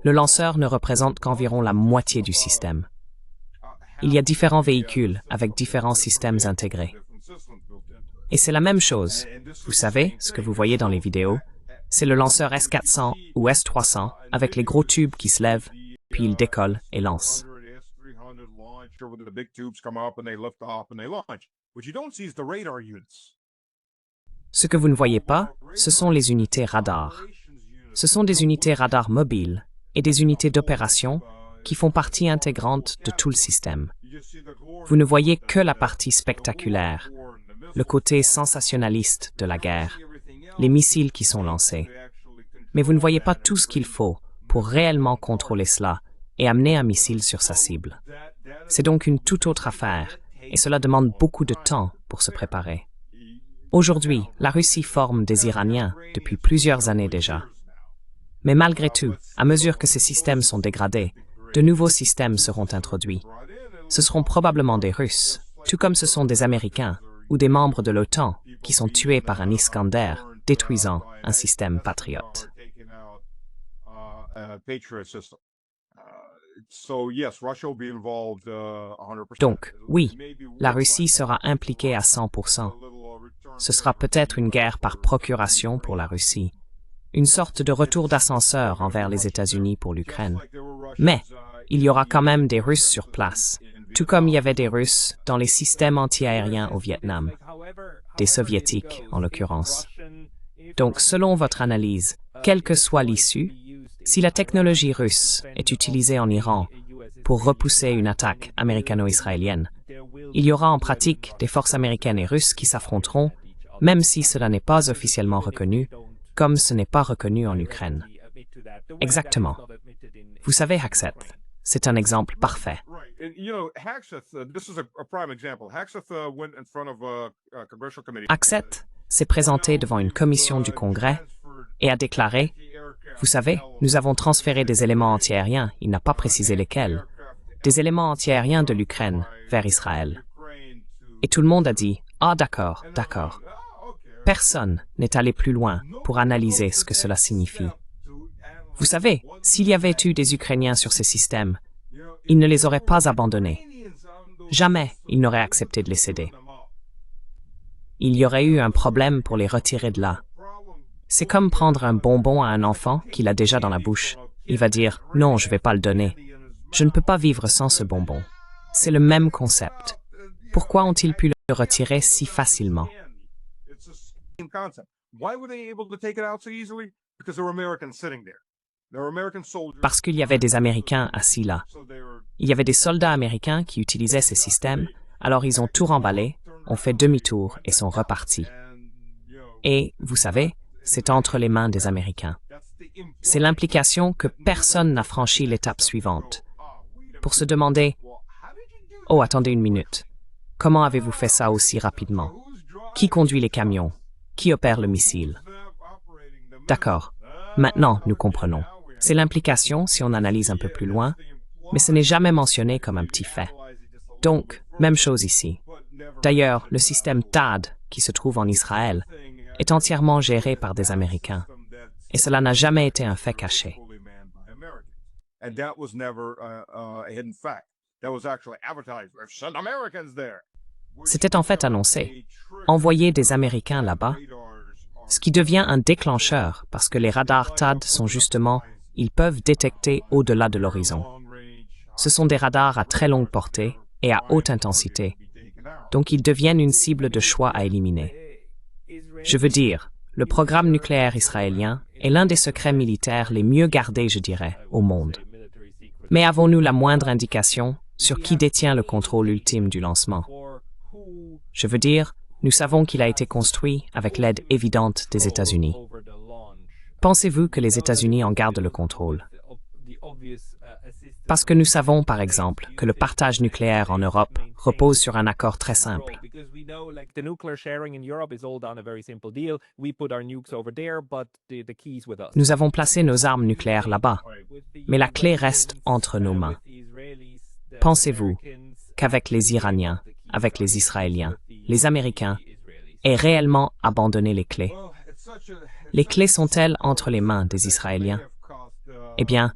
Le lanceur ne représente qu'environ la moitié du système. Il y a différents véhicules avec différents systèmes intégrés. Et c'est la même chose. Vous savez, ce que vous voyez dans les vidéos, c'est le lanceur S-400 ou S-300 avec les gros tubes qui se lèvent, puis il décolle et lance. Ce que vous ne voyez pas, ce sont les unités radar. Ce sont des unités radar mobiles et des unités d'opération qui font partie intégrante de tout le système. Vous ne voyez que la partie spectaculaire, le côté sensationnaliste de la guerre, les missiles qui sont lancés. Mais vous ne voyez pas tout ce qu'il faut pour réellement contrôler cela et amener un missile sur sa cible. C'est donc une toute autre affaire, et cela demande beaucoup de temps pour se préparer. Aujourd'hui, la Russie forme des Iraniens depuis plusieurs années déjà. Mais malgré tout, à mesure que ces systèmes sont dégradés, de nouveaux systèmes seront introduits. Ce seront probablement des Russes, tout comme ce sont des Américains ou des membres de l'OTAN qui sont tués par un Iskander, détruisant un système patriote. Donc, oui, la Russie sera impliquée à 100%. Ce sera peut-être une guerre par procuration pour la Russie, une sorte de retour d'ascenseur envers les États-Unis pour l'Ukraine. Mais il y aura quand même des Russes sur place, tout comme il y avait des Russes dans les systèmes antiaériens au Vietnam, des Soviétiques en l'occurrence. Donc, selon votre analyse, quelle que soit l'issue, si la technologie russe est utilisée en Iran pour repousser une attaque américano-israélienne, il y aura en pratique des forces américaines et russes qui s'affronteront, même si cela n'est pas officiellement reconnu, comme ce n'est pas reconnu en Ukraine. Exactement. Vous savez, Hakseth, c'est un exemple parfait. Hakseth s'est présenté devant une commission du Congrès et a déclaré « Vous savez, nous avons transféré des éléments antiaériens, il n'a pas précisé lesquels, des éléments antiaériens de l'Ukraine vers Israël. » Et tout le monde a dit « Ah, d'accord, d'accord. » Personne n'est allé plus loin pour analyser ce que cela signifie. Vous savez, s'il y avait eu des Ukrainiens sur ces systèmes, ils ne les auraient pas abandonnés. Jamais ils n'auraient accepté de les céder. Il y aurait eu un problème pour les retirer de là. C'est comme prendre un bonbon à un enfant qu'il a déjà dans la bouche. Il va dire « Non, je ne vais pas le donner. Je ne peux pas vivre sans ce bonbon. » C'est le même concept. Pourquoi ont-ils pu le retirer si facilement? Parce qu'il y avait des Américains assis là. Il y avait des soldats américains qui utilisaient ces systèmes, alors ils ont tout remballé, ont fait demi-tour et sont repartis. Et, vous savez, c'est entre les mains des Américains. C'est l'implication que personne n'a franchi l'étape suivante. Pour se demander « Oh, attendez une minute. Comment avez-vous fait ça aussi rapidement? Qui conduit les camions? Qui opère le missile? » D'accord. Maintenant, nous comprenons. C'est l'implication si on analyse un peu plus loin, mais ce n'est jamais mentionné comme un petit fait. Donc, même chose ici. D'ailleurs, le système THAAD, qui se trouve en Israël, est entièrement géré par des Américains. Et cela n'a jamais été un fait caché. C'était en fait annoncé. Envoyer des Américains là-bas, ce qui devient un déclencheur parce que les radars THAAD sont justement, ils peuvent détecter au-delà de l'horizon. Ce sont des radars à très longue portée et à haute intensité, donc ils deviennent une cible de choix à éliminer. Je veux dire, le programme nucléaire israélien est l'un des secrets militaires les mieux gardés, je dirais, au monde. Mais avons-nous la moindre indication sur qui détient le contrôle ultime du lancement? Je veux dire, nous savons qu'il a été construit avec l'aide évidente des États-Unis. Pensez-vous que les États-Unis en gardent le contrôle? Parce que nous savons, par exemple, que le partage nucléaire en Europe repose sur un accord très simple. Nous avons placé nos armes nucléaires là-bas, mais la clé reste entre nos mains. Pensez-vous qu'avec les Iraniens, avec les Israéliens, les Américains, aient réellement abandonné les clés? Les clés sont-elles entre les mains des Israéliens? Eh bien,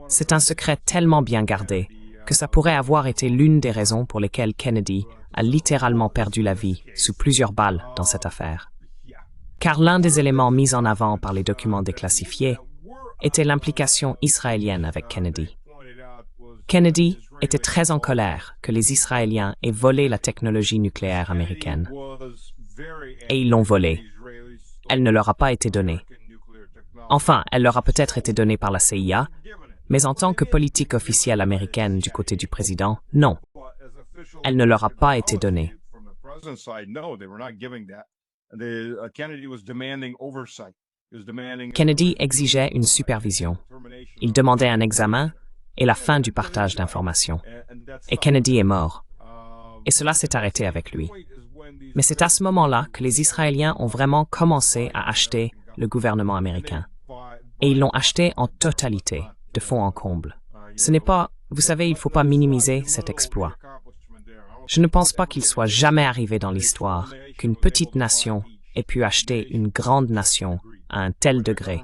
c'est un secret tellement bien gardé que ça pourrait avoir été l'une des raisons pour lesquelles Kennedy a littéralement perdu la vie sous plusieurs balles dans cette affaire. Car l'un des éléments mis en avant par les documents déclassifiés était l'implication israélienne avec Kennedy. Kennedy était très en colère que les Israéliens aient volé la technologie nucléaire américaine. Et ils l'ont volée. Elle ne leur a pas été donnée. Enfin, elle leur a peut-être été donnée par la CIA, mais en tant que politique officielle américaine du côté du président, non. Elle ne leur a pas été donnée. Kennedy exigeait une supervision. Il demandait un examen et la fin du partage d'informations. Et Kennedy est mort. Et cela s'est arrêté avec lui. Mais c'est à ce moment-là que les Israéliens ont vraiment commencé à acheter le gouvernement américain. Et ils l'ont acheté en totalité, de fond en comble. Ce n'est pas, vous savez, il ne faut pas minimiser cet exploit. Je ne pense pas qu'il soit jamais arrivé dans l'histoire qu'une petite nation ait pu acheter une grande nation à un tel degré,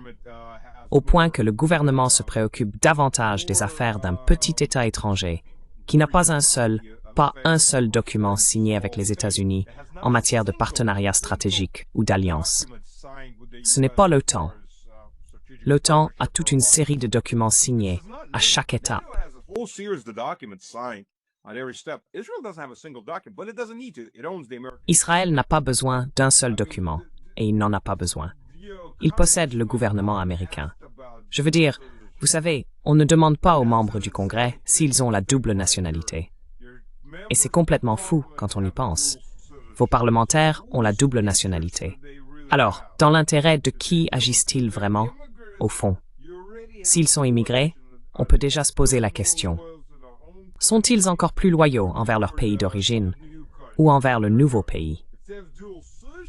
au point que le gouvernement se préoccupe davantage des affaires d'un petit État étranger qui n'a pas un seul document signé avec les États-Unis en matière de partenariat stratégique ou d'alliance. Ce n'est pas l'OTAN. L'OTAN a toute une série de documents signés à chaque étape. Israël n'a pas besoin d'un seul document, et il n'en a pas besoin. Il possède le gouvernement américain. Je veux dire, vous savez, on ne demande pas aux membres du Congrès s'ils ont la double nationalité. Et c'est complètement fou quand on y pense. Vos parlementaires ont la double nationalité. Alors, dans l'intérêt de qui agissent-ils vraiment, au fond? S'ils sont immigrés, on peut déjà se poser la question. Sont-ils encore plus loyaux envers leur pays d'origine ou envers le nouveau pays?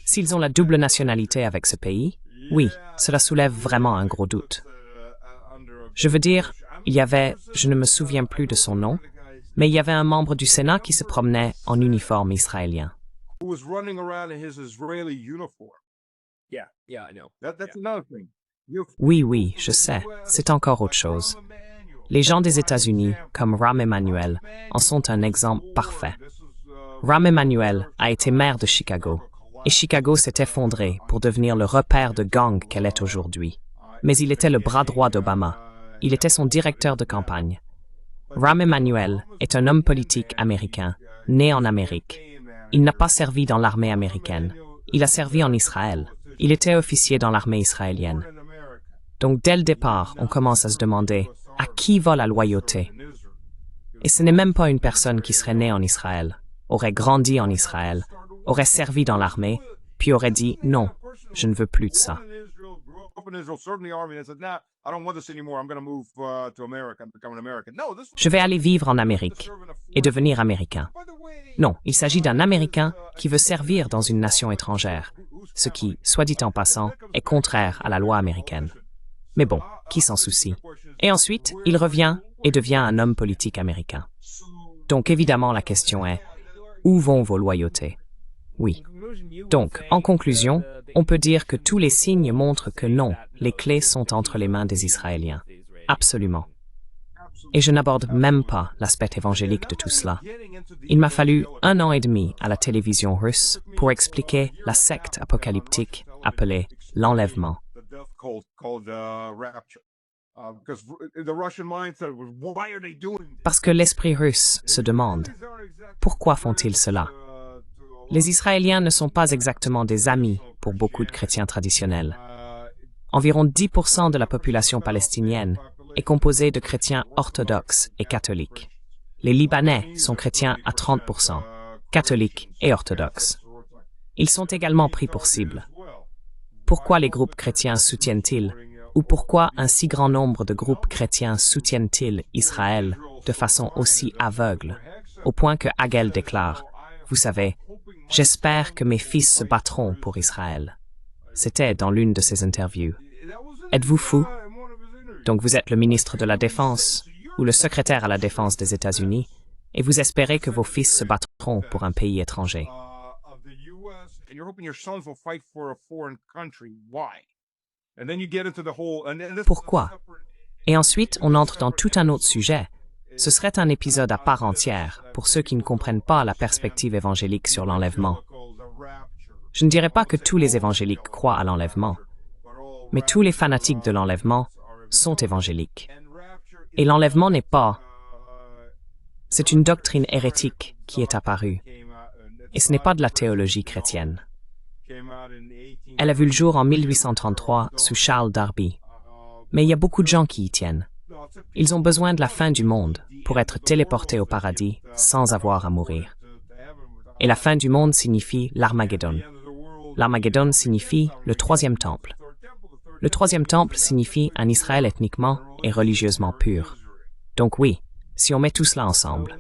S'ils ont la double nationalité avec ce pays, oui, cela soulève vraiment un gros doute. Je veux dire, il y avait, je ne me souviens plus de son nom, mais il y avait un membre du Sénat qui se promenait en uniforme israélien. Oui, je sais, c'est encore autre chose. Les gens des États-Unis, comme Rahm Emanuel, en sont un exemple parfait. Rahm Emanuel a été maire de Chicago, et Chicago s'est effondré pour devenir le repère de gang qu'elle est aujourd'hui. Mais il était le bras droit d'Obama. Il était son directeur de campagne. Rahm Emanuel est un homme politique américain, né en Amérique. Il n'a pas servi dans l'armée américaine. Il a servi en Israël. Il était officier dans l'armée israélienne. Donc dès le départ, on commence à se demander à qui va la loyauté. Et ce n'est même pas une personne qui serait née en Israël, aurait grandi en Israël, aurait servi dans l'armée, puis aurait dit « Non, je ne veux plus de ça ». Je vais aller vivre en Amérique et devenir américain. Non, il s'agit d'un Américain qui veut servir dans une nation étrangère, ce qui, soit dit en passant, est contraire à la loi américaine. Mais bon, qui s'en soucie? Et ensuite, il revient et devient un homme politique américain. Donc évidemment, la question est, où vont vos loyautés? Oui. Donc, en conclusion, on peut dire que tous les signes montrent que non, les clés sont entre les mains des Israéliens. Absolument. Et je n'aborde même pas l'aspect évangélique de tout cela. Il m'a fallu 1 an et demi à la télévision russe pour expliquer la secte apocalyptique appelée l'enlèvement. Parce que l'esprit russe se demande, pourquoi font-ils cela? Les Israéliens ne sont pas exactement des amis pour beaucoup de chrétiens traditionnels. Environ 10% de la population palestinienne est composée de chrétiens orthodoxes et catholiques. Les Libanais sont chrétiens à 30%, catholiques et orthodoxes. Ils sont également pris pour cible. Pourquoi les groupes chrétiens soutiennent-ils, ou pourquoi un si grand nombre de groupes chrétiens soutiennent-ils Israël de façon aussi aveugle, au point que Hagel déclare « Vous savez, j'espère que mes fils se battront pour Israël ». C'était dans l'une de ses interviews. Êtes-vous fou? Donc vous êtes le ministre de la Défense ou le secrétaire à la Défense des États-Unis et vous espérez que vos fils se battront pour un pays étranger. Pourquoi? Et ensuite, on entre dans tout un autre sujet. Ce serait un épisode à part entière pour ceux qui ne comprennent pas la perspective évangélique sur l'enlèvement. Je ne dirais pas que tous les évangéliques croient à l'enlèvement, mais tous les fanatiques de l'enlèvement sont évangéliques. Et l'enlèvement n'est pas... C'est une doctrine hérétique qui est apparue. Et ce n'est pas de la théologie chrétienne. Elle a vu le jour en 1833 sous Charles Darby. Mais il y a beaucoup de gens qui y tiennent. Ils ont besoin de la fin du monde pour être téléportés au paradis sans avoir à mourir. Et la fin du monde signifie l'Armageddon. L'Armageddon signifie le troisième temple. Le troisième temple signifie un Israël ethniquement et religieusement pur. Donc oui, si on met tout cela ensemble.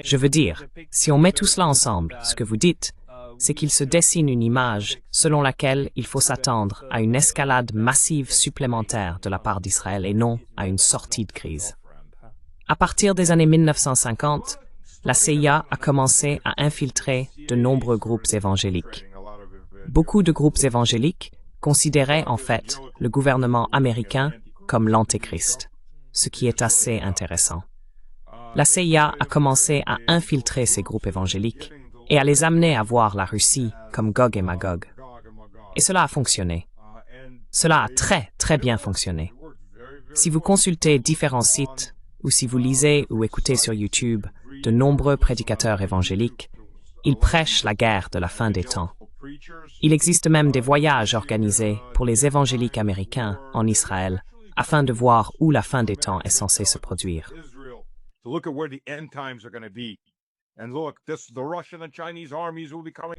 Je veux dire, si on met tout cela ensemble, ce que vous dites, c'est qu'il se dessine une image selon laquelle il faut s'attendre à une escalade massive supplémentaire de la part d'Israël et non à une sortie de crise. À partir des années 1950, la CIA a commencé à infiltrer de nombreux groupes évangéliques. Beaucoup de groupes évangéliques considéraient en fait le gouvernement américain comme l'Antéchrist, ce qui est assez intéressant. La CIA a commencé à infiltrer ces groupes évangéliques et à les amener à voir la Russie comme Gog et Magog. Et cela a fonctionné. Cela a très bien fonctionné. Si vous consultez différents sites, ou si vous lisez ou écoutez sur YouTube de nombreux prédicateurs évangéliques, ils prêchent la guerre de la fin des temps. Il existe même des voyages organisés pour les évangéliques américains en Israël afin de voir où la fin des temps est censée se produire.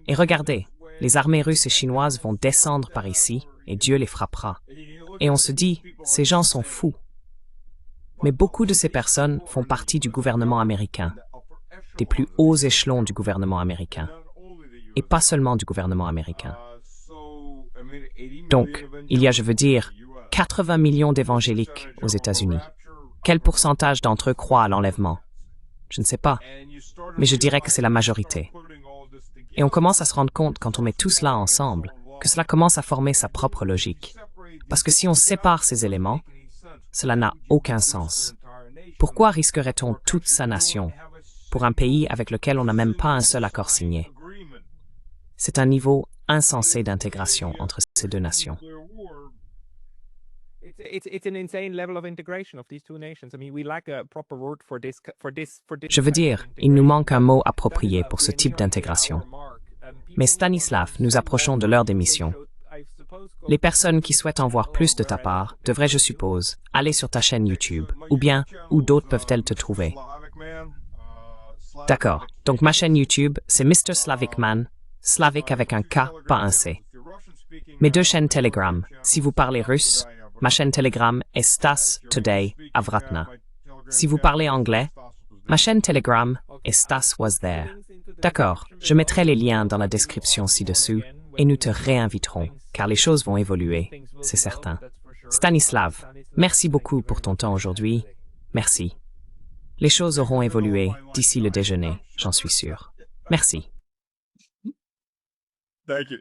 Et regardez, les armées russes et chinoises vont descendre par ici et Dieu les frappera. Et on se dit, ces gens sont fous. Mais beaucoup de ces personnes font partie du gouvernement américain, des plus hauts échelons du gouvernement américain, et pas seulement du gouvernement américain. Donc, il y a, je veux dire, 80 millions d'évangéliques aux États-Unis. Quel pourcentage d'entre eux croient à l'enlèvement? Je ne sais pas, mais je dirais que c'est la majorité. Et on commence à se rendre compte, quand on met tout cela ensemble, que cela commence à former sa propre logique. Parce que si on sépare ces éléments, cela n'a aucun sens. Pourquoi risquerait-on toute sa nation pour un pays avec lequel on n'a même pas un seul accord signé? C'est un niveau insensé d'intégration entre ces deux nations. Je veux dire, il nous manque un mot approprié pour ce type d'intégration. Mais Stanislav, nous approchons de l'heure d'émission. Les personnes qui souhaitent en voir plus de ta part devraient, je suppose, aller sur ta chaîne YouTube, ou bien, où d'autres peuvent-elles te trouver? D'accord, donc ma chaîne YouTube, c'est Mr. Slavic Man, Slavic avec un K, pas un C. Mes deux chaînes Telegram, si vous parlez russe, ma chaîne Telegram est Stas Today Avratna. Si vous parlez anglais, ma chaîne Telegram est Stas Was There. D'accord, je mettrai les liens dans la description ci-dessous et nous te réinviterons, car les choses vont évoluer, c'est certain. Stanislav, merci beaucoup pour ton temps aujourd'hui. Merci. Les choses auront évolué d'ici le déjeuner, j'en suis sûr. Merci. Thank you.